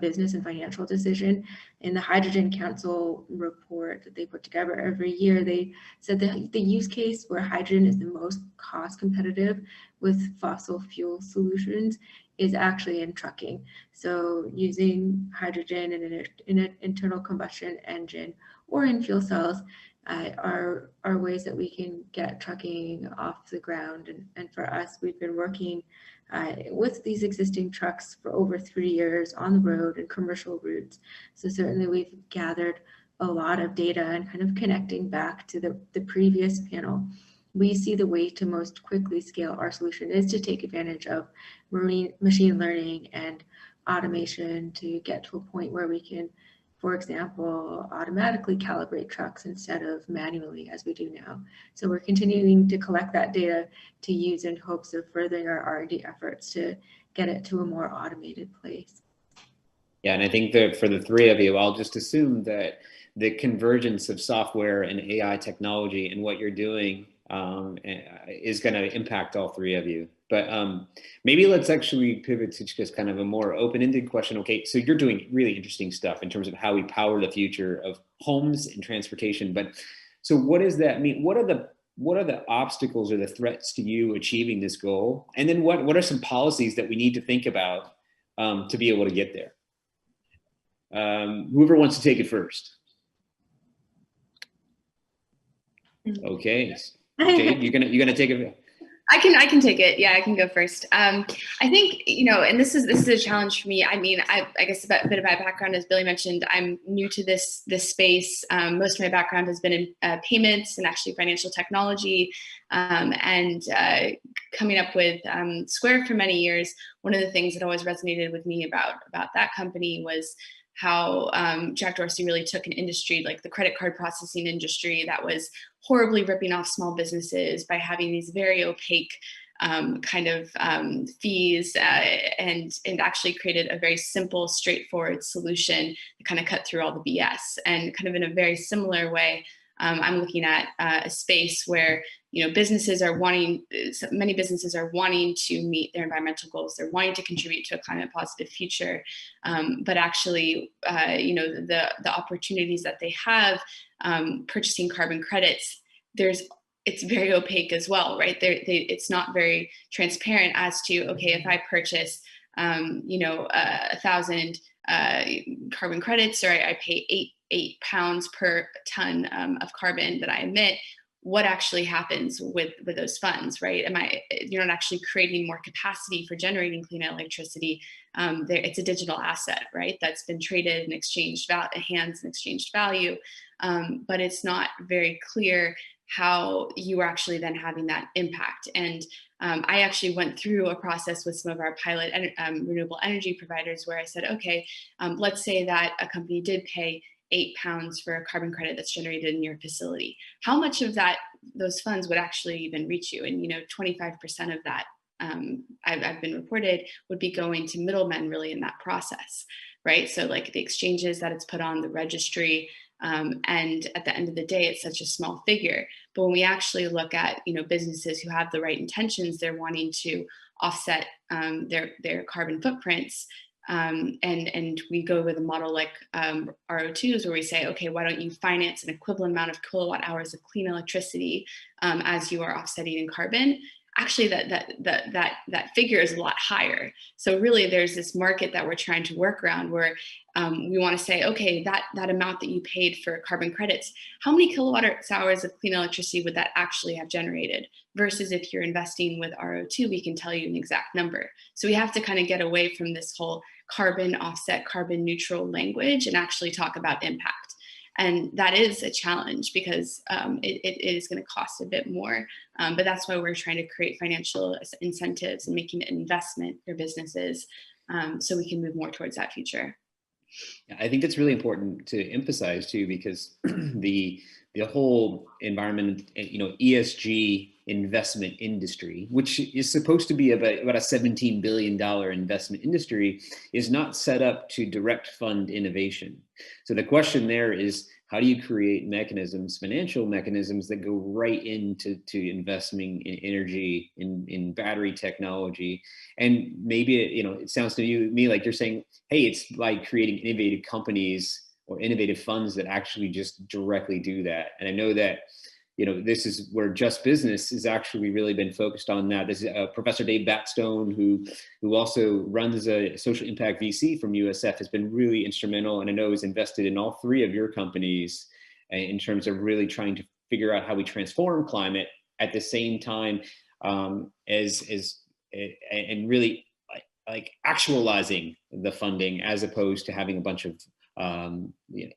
business and financial decision. In the Hydrogen Council report that they put together every year, they said that the use case where hydrogen is the most cost competitive with fossil fuel solutions is actually in trucking. So using hydrogen in an internal combustion engine or in fuel cells are ways that we can get trucking off the ground. And for us, we've been working with these existing trucks for over 3 years on the road and commercial routes. So certainly we've gathered a lot of data, and kind of connecting back to the previous panel, we see the way to most quickly scale our solution is to take advantage of machine learning and automation to get to a point where we can, for example, automatically calibrate trucks instead of manually as we do now. So we're continuing to collect that data to use in hopes of furthering our R&D efforts to get it to a more automated place. Yeah, and I think that for the three of you, I'll just assume that the convergence of software and AI technology and what you're doing is going to impact all three of you. But maybe let's actually pivot to just kind of a more open-ended question. Okay, so you're doing really interesting stuff in terms of how we power the future of homes and transportation. But so what does that mean? What are the obstacles or the threats to you achieving this goal? And then what are some policies that we need to think about to be able to get there? Whoever wants to take it first. Okay, Jade, you're gonna take it. I can take it. Yeah, I can go first. I think, and this is a challenge for me. I mean, I guess a bit of my background, as Billy mentioned, I'm new to this space. Most of my background has been in payments and actually financial technology, and coming up with Square for many years. One of the things that always resonated with me about that company was how Jack Dorsey really took an industry like the credit card processing industry that was horribly ripping off small businesses by having these very opaque kind of fees and actually created a very simple, straightforward solution that kind of cut through all the BS. And kind of in a very similar way, I'm looking at a space where many businesses are wanting to meet their environmental goals. They're wanting to contribute to a climate positive future, but actually, the opportunities that they have purchasing carbon credits, it's very opaque as well, right? It's not very transparent as to, okay, if I purchase 1,000 carbon credits, or I pay eight pounds per ton of carbon that I emit, what actually happens with those funds, right? You're not actually creating more capacity for generating clean electricity. It's a digital asset, right? That's been traded and exchanged hands and exchanged value, but it's not very clear how you are actually then having that impact. And I actually went through a process with some of our pilot renewable energy providers where I said, okay, let's say that a company did pay £8 for a carbon credit that's generated in your facility. How much of those funds would actually even reach you? And 25% of that, I've been reported, would be going to middlemen really in that process, right? So like the exchanges that it's put on the registry, and at the end of the day, it's such a small figure. But when we actually look at businesses who have the right intentions, they're wanting to offset their carbon footprints. And we go with a model like RO2s, where we say, okay, why don't you finance an equivalent amount of kilowatt hours of clean electricity as you are offsetting in carbon? Actually, that figure is a lot higher. So really, there's this market that we're trying to work around where we want to say, okay, that amount that you paid for carbon credits, how many kilowatt hours of clean electricity would that actually have generated? Versus if you're investing with RO2, we can tell you an exact number. So we have to kind of get away from this whole carbon offset, carbon neutral language and actually talk about impact. And that is a challenge because it is going to cost a bit more. But that's why we're trying to create financial incentives and making it an investment for businesses so we can move more towards that future. I think that's really important to emphasize too, because the whole environment, ESG investment industry, which is supposed to be about a $17 billion investment industry, is not set up to direct fund innovation. So the question there is, how do you create mechanisms, financial mechanisms that go right into investing in energy, in battery technology? And maybe it sounds to me like you're saying, hey, it's by creating innovative companies or innovative funds that actually just directly do that. And I know that this is where Just Business has actually really been focused on that. This is Professor Dave Batstone, who also runs a social impact VC from USF, has been really instrumental, and I know is invested in all three of your companies in terms of really trying to figure out how we transform climate at the same time and really like actualizing the funding, as opposed to having a bunch of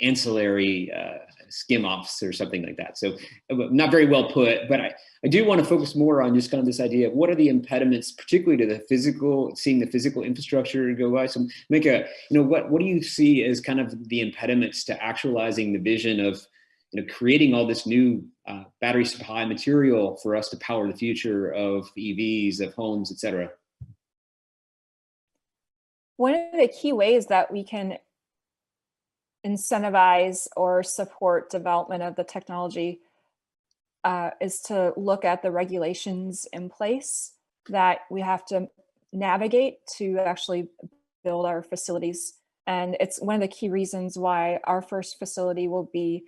ancillary skim offs or something like that. So not very well put, but I do want to focus more on just kind of this idea of what are the impediments, particularly to seeing the physical infrastructure go by. So what do you see as kind of the impediments to actualizing the vision of creating all this new battery supply material for us to power the future of EVs, of homes, et cetera? One of the key ways that we can incentivize or support development of the technology is to look at the regulations in place that we have to navigate to actually build our facilities. And it's one of the key reasons why our first facility will be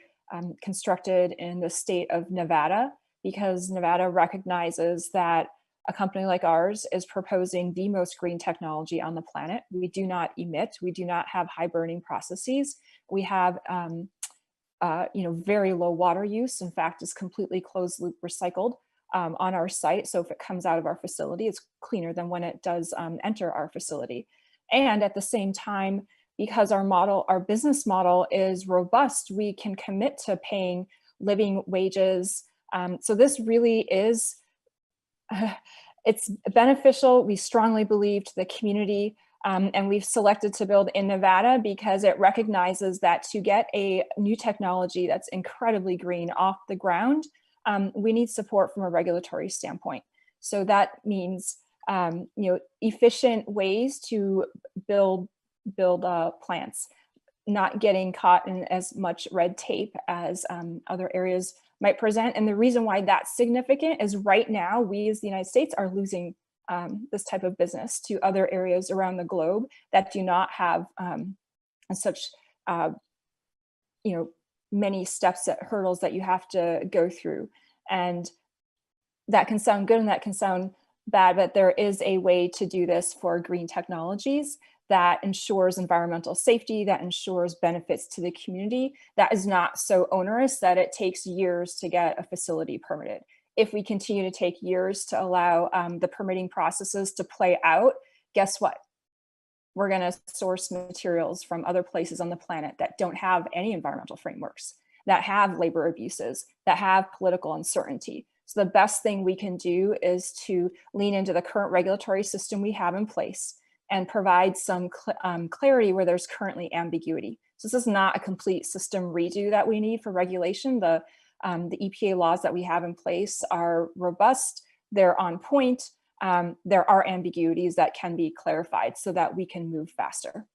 constructed in the state of Nevada, because Nevada recognizes that a company like ours is proposing the most green technology on the planet. We do not emit, we do not have high burning processes. We have very low water use. In fact, it's completely closed loop recycled on our site. So if it comes out of our facility, it's cleaner than when it does enter our facility. And at the same time, because our business model is robust, we can commit to paying living wages. So this really is, it's beneficial. We strongly believe to the community. And we've selected to build in Nevada because it recognizes that to get a new technology that's incredibly green off the ground, we need support from a regulatory standpoint. So that means efficient ways to build plants, not getting caught in as much red tape as other areas might present. And the reason why that's significant is right now, we as the United States are losing this type of business to other areas around the globe that do not have such many steps, hurdles that you have to go through. And that can sound good and that can sound bad, but there is a way to do this for green technologies that ensures environmental safety, that ensures benefits to the community, that is not so onerous that it takes years to get a facility permitted. If we continue to take years to allow the permitting processes to play out, guess what? We're going to source materials from other places on the planet that don't have any environmental frameworks, that have labor abuses, that have political uncertainty. So the best thing we can do is to lean into the current regulatory system we have in place and provide some clarity where there's currently ambiguity. So this is not a complete system redo that we need for regulation. The EPA laws that we have in place are robust, they're on point. There are ambiguities that can be clarified so that we can move faster.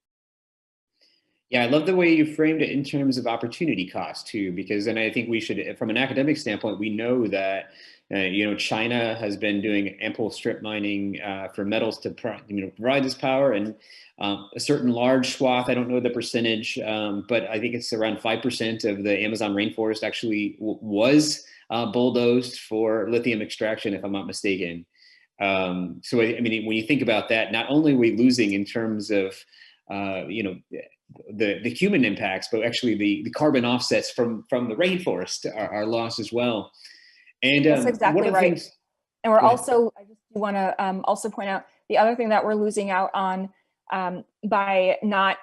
Yeah, I love the way you framed it in terms of opportunity cost too, because then I think we should, from an academic standpoint, we know that China has been doing ample strip mining for metals to provide this power, and a certain large swath, I don't know the percentage, but I think it's around 5% of the Amazon rainforest actually was bulldozed for lithium extraction, if I'm not mistaken. So I mean, when you think about that, not only are we losing in terms of the human impacts, but actually the carbon offsets from the rainforest are lost as well. And that's exactly right. And we're also, I just want to also point out the other thing that we're losing out on by not,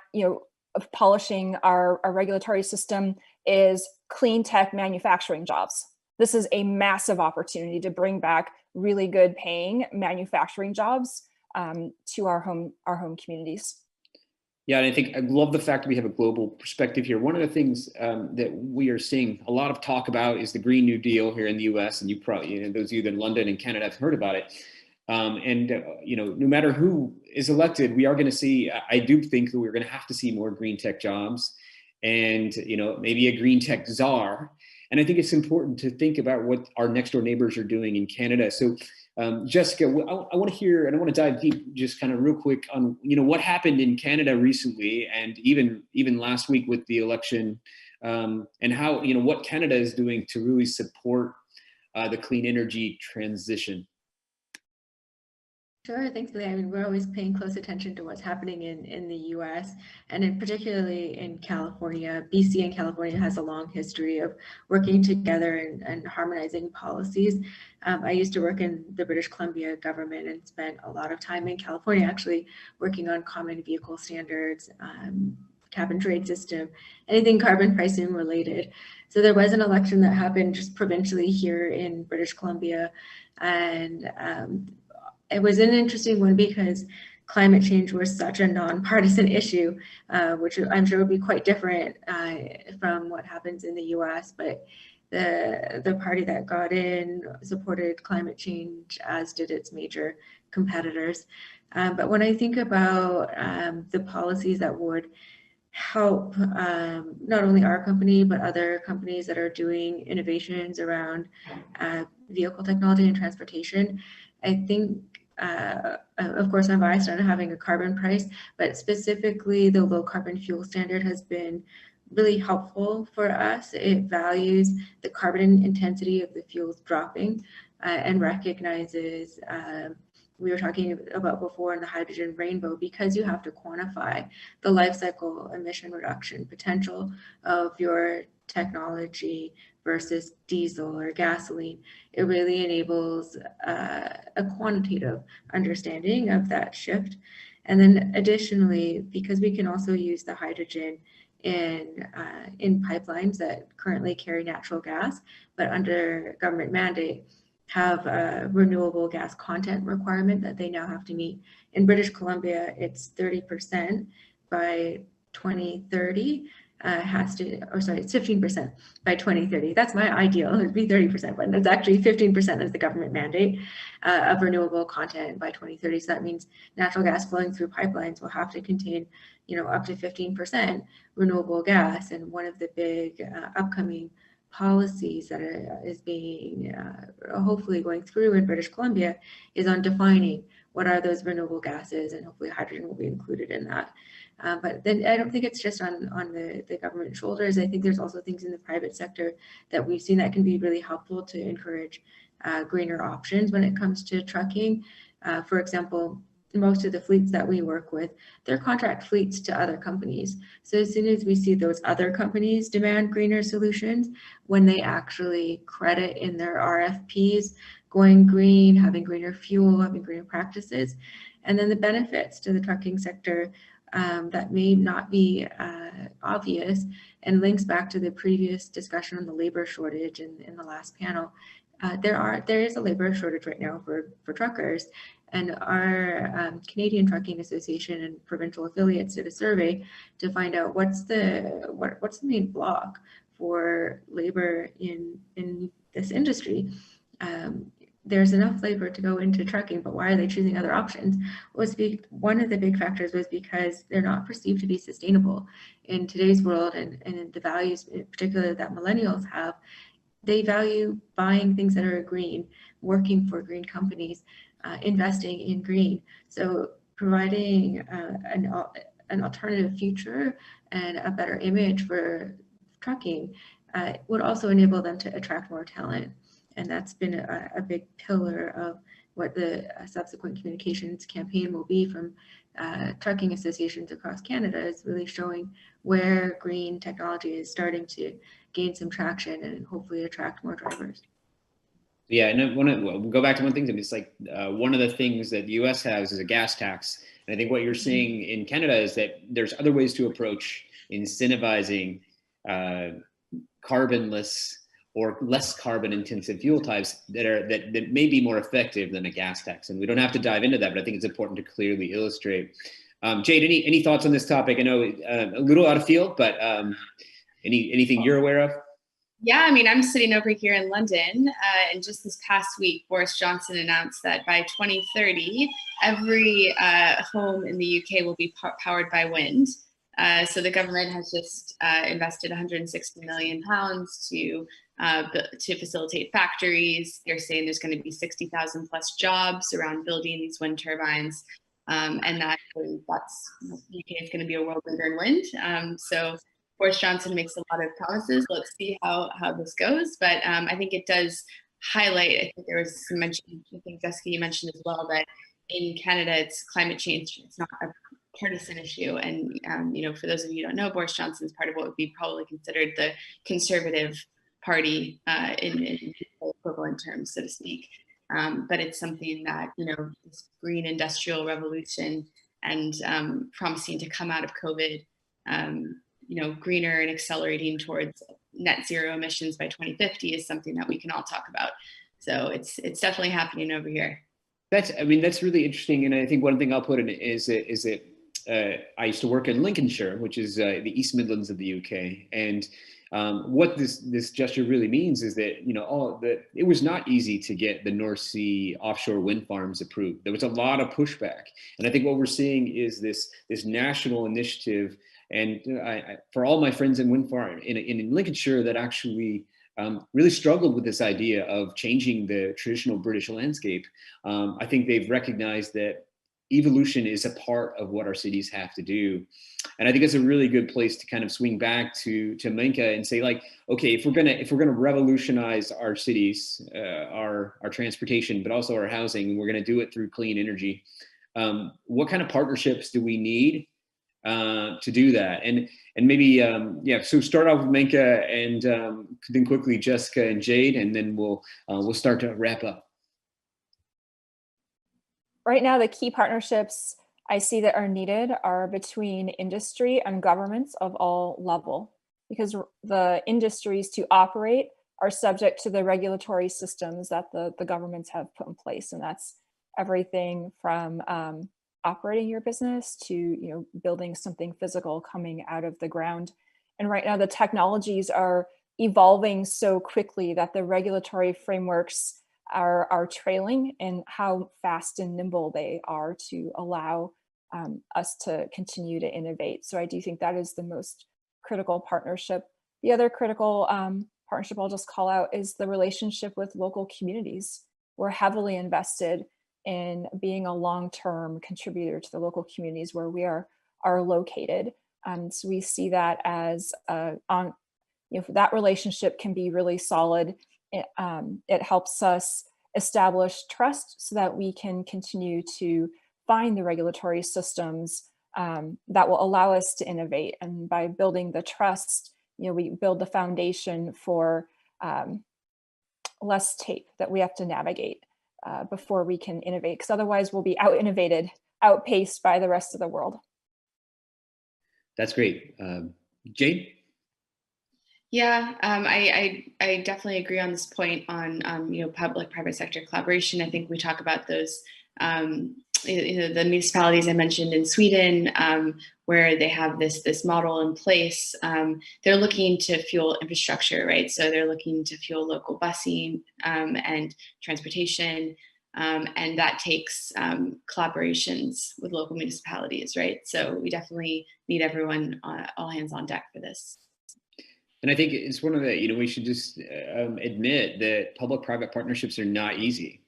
polishing our regulatory system is clean tech manufacturing jobs. This is a massive opportunity to bring back really good paying manufacturing jobs to our home communities. Yeah, and I think I love the fact that we have a global perspective here. One of the things that we are seeing a lot of talk about is the Green New Deal here in the U.S. And you probably, those of you in London and Canada have heard about it. No matter who is elected, we are going to see. I do think that we're going to have to see more green tech jobs, and maybe a green tech czar. And I think it's important to think about what our next door neighbors are doing in Canada. So. Jessica, I want to hear, and I want to dive deep, just kind of real quick on what happened in Canada recently, and even last week with the election, and how what Canada is doing to really support the clean energy transition. Sure, thanks, Billy. I mean, we're always paying close attention to what's happening in the US and particularly in California. BC and California has a long history of working together and harmonizing policies. I used to work in the British Columbia government and spent a lot of time in California actually working on common vehicle standards, cap and trade system, anything carbon pricing related. So there was an election that happened just provincially here in British Columbia, and it was an interesting one because climate change was such a nonpartisan issue, which I'm sure would be quite different from what happens in the US, but the party that got in supported climate change, as did its major competitors. But when I think about the policies that would help not only our company, but other companies that are doing innovations around vehicle technology and transportation, I think, of course, I'm biased on having a carbon price, but specifically the low carbon fuel standard has been really helpful for us. It values the carbon intensity of the fuels dropping and recognizes, we were talking about before in the hydrogen rainbow, because you have to quantify the life cycle emission reduction potential of your technology versus diesel or gasoline. It really enables a quantitative understanding of that shift. And then additionally, because we can also use the hydrogen in pipelines that currently carry natural gas, but under government mandate have a renewable gas content requirement that they now have to meet. In British Columbia, it's 30% by 2030. It's 15% by 2030. That's my ideal, it'd be 30%, but it's actually 15% is the government mandate of renewable content by 2030. So that means natural gas flowing through pipelines will have to contain, up to 15% renewable gas. And one of the big upcoming policies that is being hopefully going through in British Columbia is on defining what are those renewable gases, and hopefully hydrogen will be included in that. But then I don't think it's just on the government shoulders. I think there's also things in the private sector that we've seen that can be really helpful to encourage greener options when it comes to trucking. For example, most of the fleets that we work with, they're contract fleets to other companies. So as soon as we see those other companies demand greener solutions, when they actually credit in their RFPs, going green, having greener fuel, having greener practices, and then the benefits to the trucking sector that may not be obvious, and links back to the previous discussion on the labor shortage in the last panel. There is a labor shortage right now for truckers, and our Canadian Trucking Association and provincial affiliates did a survey to find out what's the main block for labor in this industry. There's enough labor to go into trucking, but why are they choosing other options? One of the big factors was because they're not perceived to be sustainable in today's world, and the values, in particular, that millennials have. They value buying things that are green, working for green companies, investing in green. So providing an alternative future and a better image for trucking would also enable them to attract more talent. And that's been a big pillar of what the subsequent communications campaign will be from trucking associations across Canada, is really showing where green technology is starting to gain some traction and hopefully attract more drivers. Yeah, and we'll go back to one thing. It's like one of the things that the U.S. has is a gas tax. And I think what you're seeing in Canada is that there's other ways to approach incentivizing carbonless or less carbon intensive fuel types that may be more effective than a gas tax. And we don't have to dive into that, but I think it's important to clearly illustrate. Jade, any thoughts on this topic? I know a little out of field, but anything you're aware of? Yeah, I mean, I'm sitting over here in London, and just this past week, Boris Johnson announced that by 2030, every home in the UK will be powered by wind. So the government has just invested £160 million to facilitate factories. They're saying there's going to be 60,000 plus jobs around building these wind turbines, and that's UK is going to be a world leader in wind. So Boris Johnson makes a lot of promises. Let's see how this goes. But I think it does highlight, I think there was some mention, I think Jessica, you mentioned as well, that in Canada, it's climate change. It's not a partisan issue. And, for those of you who don't know, Boris Johnson is part of what would be probably considered the Conservative Party in equivalent terms, so to speak. But it's something that, this green industrial revolution and promising to come out of COVID, greener and accelerating towards net zero emissions by 2050 is something that we can all talk about. So it's definitely happening over here. That's really interesting. And I think one thing I'll put in is that I used to work in Lincolnshire, which is the East Midlands of the UK. And what this gesture really means is that, it was not easy to get the North Sea offshore wind farms approved. There was a lot of pushback. And I think what we're seeing is this national initiative. And for all my friends in wind farm in Lincolnshire that actually really struggled with this idea of changing the traditional British landscape, I think they've recognized that evolution is a part of what our cities have to do. And I think it's a really good place to kind of swing back to Minka and say, like, okay, if we're gonna revolutionize our cities, our transportation, but also our housing, and we're gonna do it through clean energy, what kind of partnerships do we need to do that? And maybe, so start off with Minka, and then quickly Jessica and Jade, and then we'll start to wrap up. Right now, the key partnerships I see that are needed are between industry and governments of all level, because the industries to operate are subject to the regulatory systems that the governments have put in place. And that's everything from operating your business to building something physical coming out of the ground. And right now the technologies are evolving so quickly that the regulatory frameworks are trailing in how fast and nimble they are to allow us to continue to innovate. So I do think that is the most critical partnership. The other critical partnership I'll just call out is the relationship with local communities. We're heavily invested in being a long-term contributor to the local communities where we are located. So we see that as that relationship can be really solid. It helps us establish trust so that we can continue to find the regulatory systems that will allow us to innovate. And by building the trust, we build the foundation for less tape that we have to navigate before we can innovate, because otherwise we'll be outpaced by the rest of the world. That's great. Jade? Yeah, I definitely agree on this point on public-private sector collaboration. I think we talk about those the municipalities I mentioned in Sweden, where they have this model in place. They're looking to fuel infrastructure, right? So they're looking to fuel local busing and transportation, and that takes collaborations with local municipalities, right? So we definitely need everyone all hands on deck for this. And I think it's one of the, we should just admit that public-private partnerships are not easy.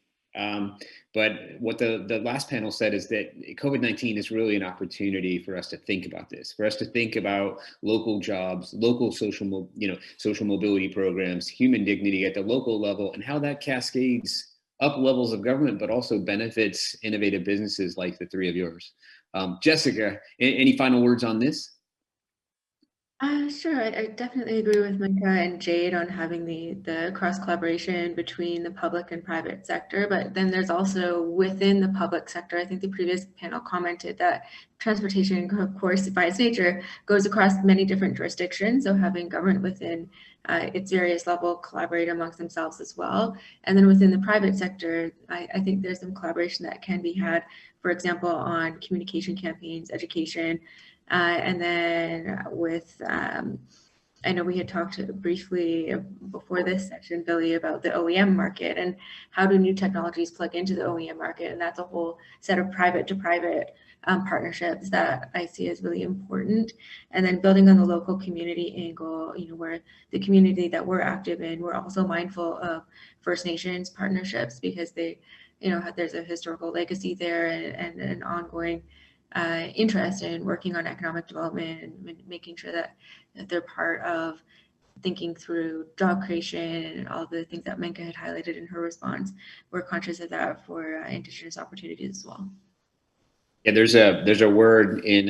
But what the last panel said is that COVID-19 is really an opportunity for us to think about this, for us to think about local jobs, local social mobility programs, human dignity at the local level, and how that cascades up levels of government, but also benefits innovative businesses like the three of yours. Jessica, any final words on this? Sure, I definitely agree with Micah and Jade on having the cross collaboration between the public and private sector, but then there's also within the public sector, I think the previous panel commented that transportation, of course, by its nature, goes across many different jurisdictions, so having government within its various level collaborate amongst themselves as well. And then within the private sector, I think there's some collaboration that can be had, for example, on communication campaigns, education, and then with, I know we had talked briefly before this session, Billy, about the OEM market and how do new technologies plug into the OEM market. And that's a whole set of private to private partnerships that I see as really important. And then building on the local community angle, where the community that we're active in, we're also mindful of First Nations partnerships because they, there's a historical legacy there and an ongoing interest in working on economic development and making sure that they're part of thinking through job creation and all the things that Menka had highlighted in her response. We're conscious of that for Indigenous opportunities as well. Yeah, there's a word in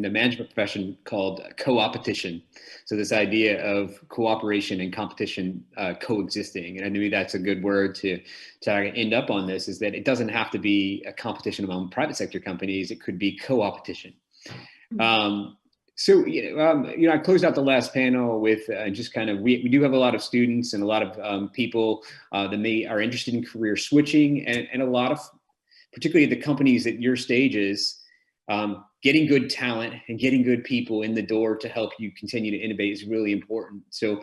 the management profession called co-opetition. So this idea of cooperation and competition coexisting, and maybe that's a good word to end up on this, is that it doesn't have to be a competition among private sector companies. It could be co-opetition. So I closed out the last panel with just kind of we do have a lot of students and a lot of people that are interested in career switching, and a lot of, particularly the companies at your stages, getting good talent and getting good people in the door to help you continue to innovate is really important. So,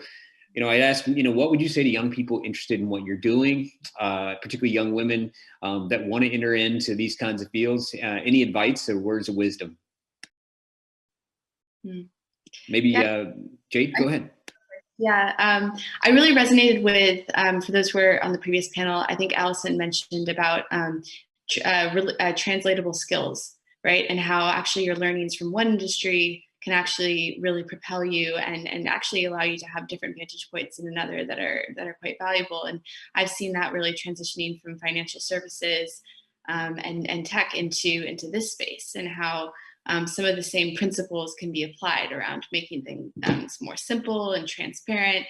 I'd ask, what would you say to young people interested in what you're doing, particularly young women that want to enter into these kinds of fields? Any advice or words of wisdom? Maybe, Jade, go ahead. Yeah, I really resonated with, for those who were on the previous panel, I think Allison mentioned about translatable skills, right? And how actually your learnings from one industry can actually really propel you and actually allow you to have different vantage points in another that are quite valuable. And I've seen that really transitioning from financial services and tech into this space, and how some of the same principles can be applied around making things more simple and transparent.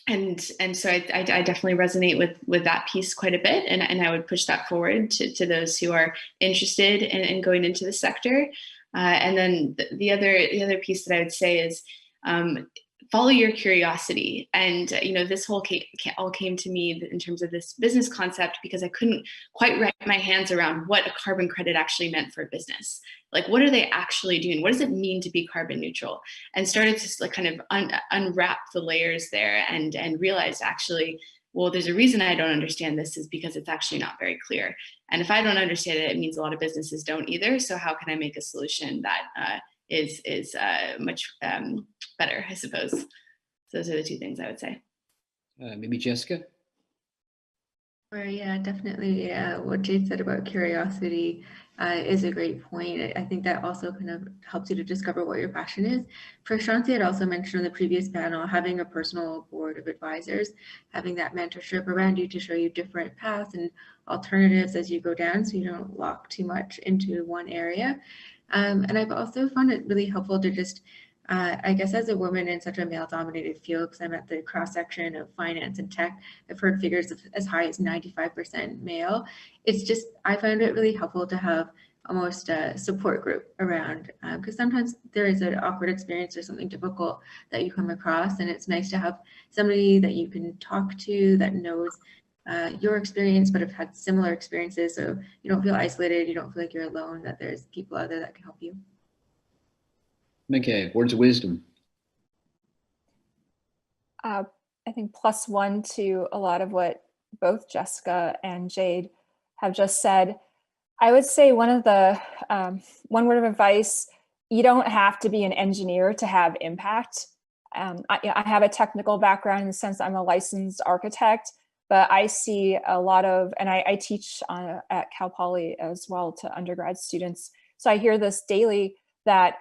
And so I definitely resonate with that piece quite a bit, and I would push that forward to those who are interested in going into the sector. And then the other piece that I would say is follow your curiosity. And this all came to me in terms of this business concept because I couldn't quite wrap my hands around what a carbon credit actually meant for a business. Like, what are they actually doing? What does it mean to be carbon neutral? And started to kind of unwrap the layers there and realized actually, well, there's a reason I don't understand this is because it's actually not very clear. And if I don't understand it, it means a lot of businesses don't either. So how can I make a solution that is much better, I suppose. So those are the two things I would say. Maybe Jessica? Yeah, definitely. What Jade said about curiosity is a great point. I think that also kind of helps you to discover what your passion is. Prashanthi had also mentioned on the previous panel, having a personal board of advisors, having that mentorship around you to show you different paths and alternatives as you go down so you don't lock too much into one area. And I've also found it really helpful to just, I guess as a woman in such a male-dominated field, because I'm at the cross-section of finance and tech, I've heard figures of as high as 95% male. It's just, I found it really helpful to have almost a support group around, because sometimes there is an awkward experience or something difficult that you come across, and it's nice to have somebody that you can talk to that knows your experience, but have had similar experiences, so you don't feel isolated, you don't feel like you're alone, that there's people out there that can help you. Okay, words of wisdom. I think +1 to a lot of what both Jessica and Jade have just said. I would say one word of advice: you don't have to be an engineer to have impact. I have a technical background in the sense I'm a licensed architect, but I see a lot of, and I teach at Cal Poly as well to undergrad students. So I hear this daily that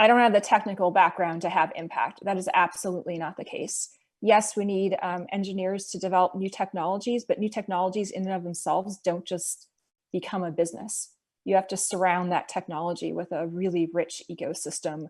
I don't have the technical background to have impact. That is absolutely not the case. Yes, we need engineers to develop new technologies, but new technologies in and of themselves don't just become a business. You have to surround that technology with a really rich ecosystem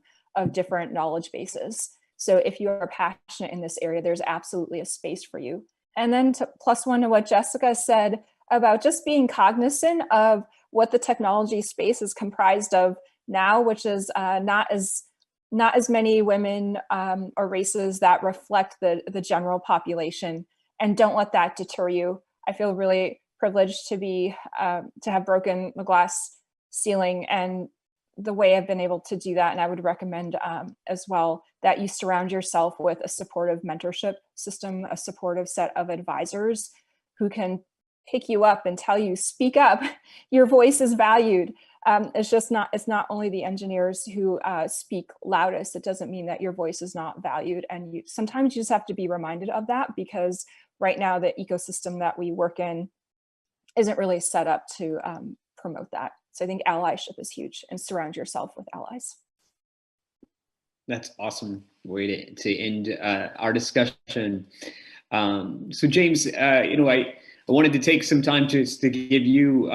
different knowledge bases. So if you are passionate in this area, there's absolutely a space for you. And then to plus one to what Jessica said about just being cognizant of what the technology space is comprised of now, which is not as many women or races that reflect the general population, and don't let that deter you. I feel really privileged to have broken the glass ceiling, and the way I've been able to do that, and I would recommend as well that you surround yourself with a supportive mentorship system, a supportive set of advisors who can pick you up and tell you, speak up, your voice is valued. It's not only the engineers who speak loudest. It doesn't mean that your voice is not valued. And sometimes you just have to be reminded of that, because right now the ecosystem that we work in isn't really set up to promote that. So I think allyship is huge, and surround yourself with allies. That's awesome way to end our discussion. So James, I wanted to take some time just to give you,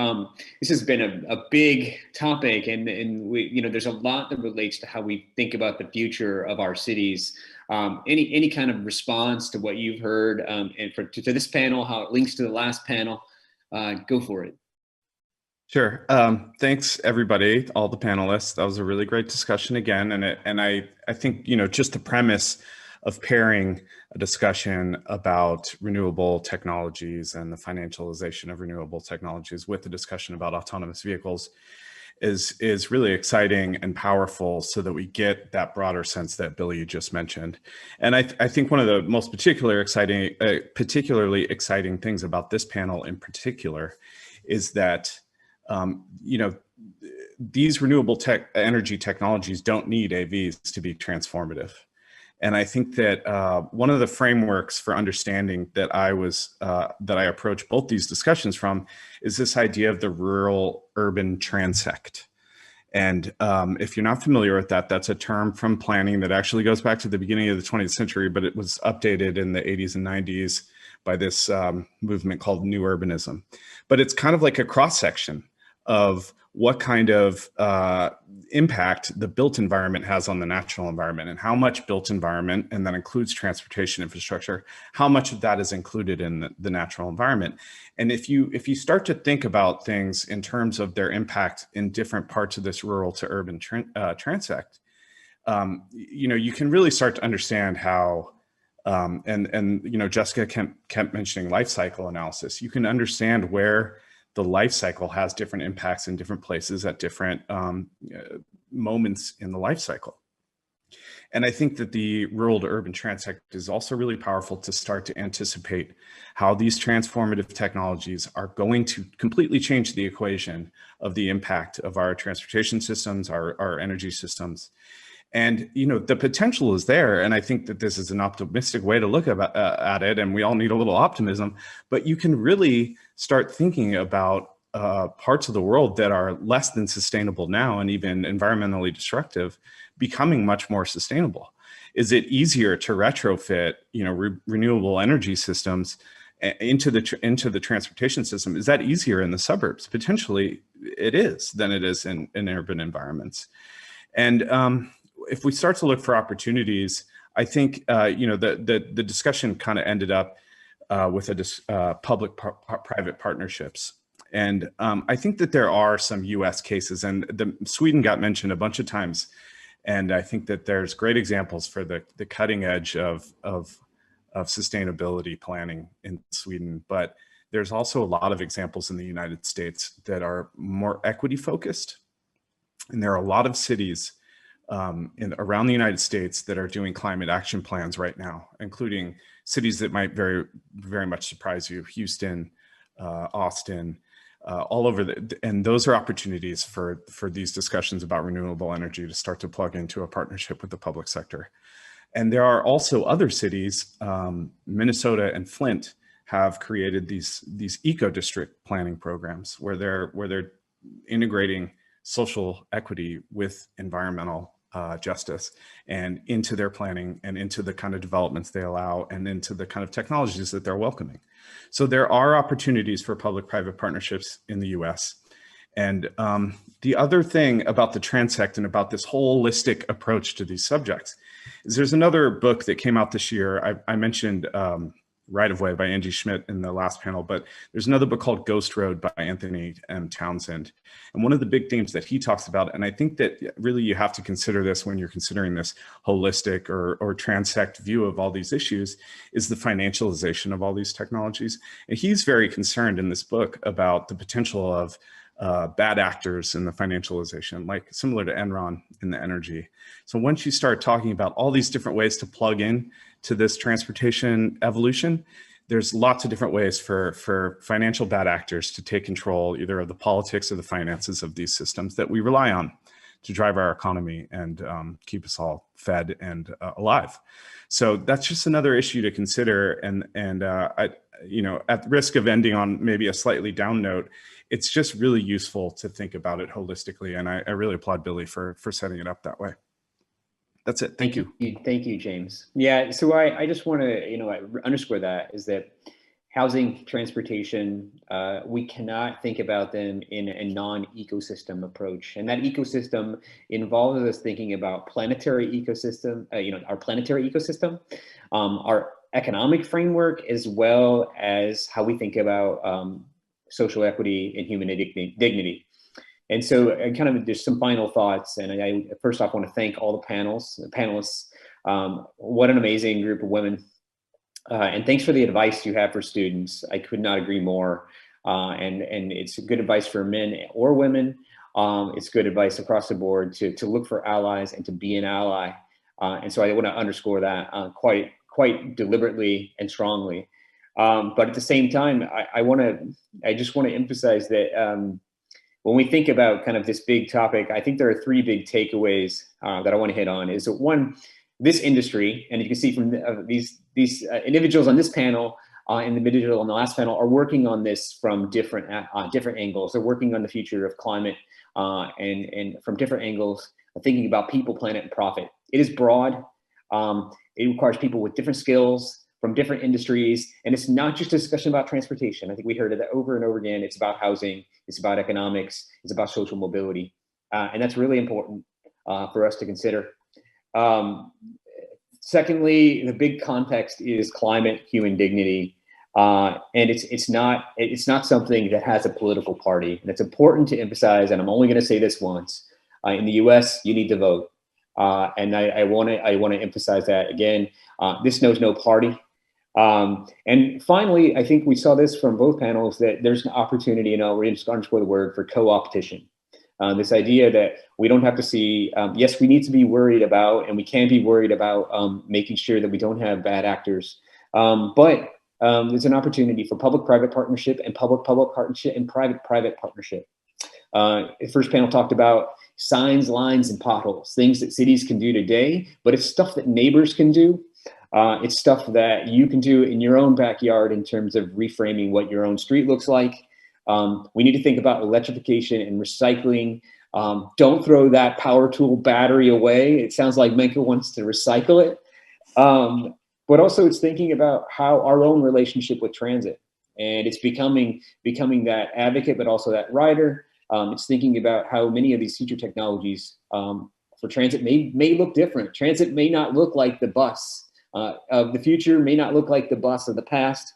this has been a big topic, and we, there's a lot that relates to how we think about the future of our cities. Any kind of response to what you've heard, and to this panel, how it links to the last panel, go for it. Sure. Thanks, everybody, all the panelists. That was a really great discussion again. And I think, just the premise of pairing a discussion about renewable technologies and the financialization of renewable technologies with the discussion about autonomous vehicles is really exciting and powerful, so that we get that broader sense that Billy, you just mentioned. And I think one of the most particularly exciting things about this panel in particular is that these renewable energy technologies don't need AVs to be transformative. And I think that one of the frameworks for understanding that I approach both these discussions from is this idea of the rural-urban transect. And if you're not familiar with that, that's a term from planning that actually goes back to the beginning of the 20th century, but it was updated in the 80s and 90s by this movement called New Urbanism. But it's kind of like a cross-section of what kind of impact the built environment has on the natural environment, and how much built environment, and that includes transportation infrastructure, how much of that is included in the natural environment. And if you start to think about things in terms of their impact in different parts of this rural to urban transect, you can really start to understand how, Jessica kept mentioning life cycle analysis. You can understand where the life cycle has different impacts in different places at different moments in the life cycle. And I think that the rural to urban transect is also really powerful to start to anticipate how these transformative technologies are going to completely change the equation of the impact of our transportation systems, our energy systems. And, the potential is there. And I think that this is an optimistic way to look at it. And we all need a little optimism, but you can really start thinking about parts of the world that are less than sustainable now, and even environmentally destructive, becoming much more sustainable. Is it easier to retrofit, renewable energy systems into the transportation system? Is that easier in the suburbs? Potentially it is, than it is in urban environments. And, if we start to look for opportunities, I think the discussion kind of ended up with public-private partnerships, and I think that there are some U.S. cases, and Sweden got mentioned a bunch of times, and I think that there's great examples for the cutting edge of sustainability planning in Sweden, but there's also a lot of examples in the United States that are more equity focused, and there are a lot of cities around the United States that are doing climate action plans right now, including cities that might very, very much surprise you: Houston, Austin, all over and those are opportunities for these discussions about renewable energy to start to plug into a partnership with the public sector. And there are also other cities, Minnesota and Flint have created these eco-district planning programs where they're integrating social equity with environmental justice and into their planning and into the kind of developments they allow and into the kind of technologies that they're welcoming. So there are opportunities for public-private partnerships in the US. And the other thing about the transect and about this holistic approach to these subjects is there's another book that came out this year. I mentioned Right of Way by Angie Schmidt in the last panel, but there's another book called Ghost Road by Anthony M. Townsend. And one of the big themes that he talks about, and I think that really you have to consider this when you're considering this holistic or transect view of all these issues, is the financialization of all these technologies. And he's very concerned in this book about the potential of bad actors in the financialization, like similar to Enron in the energy. So once you start talking about all these different ways to plug in to this transportation evolution, there's lots of different ways for financial bad actors to take control either of the politics or the finances of these systems that we rely on to drive our economy and keep us all fed and alive. So that's just another issue to consider. And I, at risk of ending on maybe a slightly down note, it's just really useful to think about it holistically. And I really applaud Billy for setting it up that way. That's it. Thank you. Thank you, James. Yeah, so I just want to, underscore that is that housing, transportation, we cannot think about them in a non-ecosystem approach. And that ecosystem involves us thinking about planetary ecosystem, our planetary ecosystem, our economic framework, as well as how we think about social equity and human dignity. And so there's some final thoughts. And I first off want to thank all the panelists. What an amazing group of women. And thanks for the advice you have for students. I could not agree more. And it's good advice for men or women. It's good advice across the board to look for allies and to be an ally. And so I want to underscore that quite deliberately and strongly. But at the same time, I just want to emphasize that when we think about kind of this big topic, I think there are three big takeaways that I want to hit on. Is that one, this industry, and you can see from these individuals on this panel and the individual on the last panel are working on this from different angles. They're working on the future of climate and from different angles, thinking about people, planet, and profit. It is broad. It requires people with different skills from different industries. And it's not just a discussion about transportation. I think we heard it over and over again. It's about housing, it's about economics, it's about social mobility. And that's really important for us to consider. Secondly, the big context is climate, human dignity. And it's not something that has a political party. And it's important to emphasize, and I'm only gonna say this once, in the US, you need to vote. And I wanna emphasize that again. This knows no party. And finally, I think we saw this from both panels that there's an opportunity, we're just underscore the word for co-opetition. This idea that we don't have to see, yes, we need to be worried about, and we can be worried about making sure that we don't have bad actors. But there's an opportunity for public-private partnership and public-public partnership and private-private partnership. The first panel talked about signs, lines, and potholes, things that cities can do today, but it's stuff that neighbors can do. It's stuff that you can do in your own backyard in terms of reframing what your own street looks like. We need to think about electrification and recycling. Don't throw that power tool battery away. It sounds like Menka wants to recycle it. But also it's thinking about how our own relationship with transit. And it's becoming that advocate, but also that rider. It's thinking about how many of these future technologies for transit may look different. Transit may not look like the bus of the future, may not look like the bus of the past.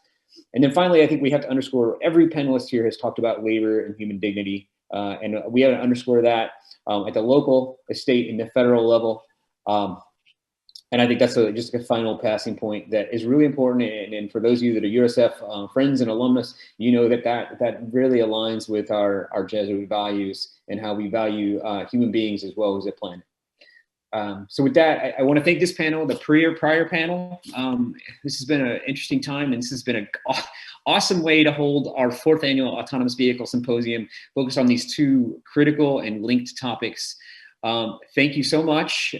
And then finally, I think we have to underscore, every panelist here has talked about labor and human dignity. And we have to underscore that at the local, state, and the federal level. And I think that's just a final passing point that is really important. And for those of you that are USF friends and alumnus, you know that really aligns with our Jesuit values and how we value human beings as well as the planet. So with that, I want to thank this panel, the prior panel. This has been an interesting time, and this has been an awesome way to hold our 4th annual Autonomous Vehicle Symposium focused on these two critical and linked topics. Thank you so much.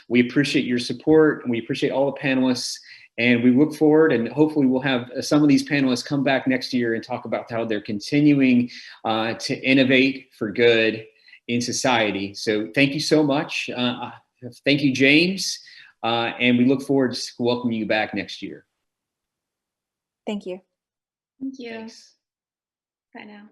We appreciate your support, and we appreciate all the panelists, and we look forward, and hopefully we'll have some of these panelists come back next year and talk about how they're continuing to innovate for good in society. So thank you so much. Thank you, James. And we look forward to welcoming you back next year. Thank you. Thank you. Thanks. Bye now.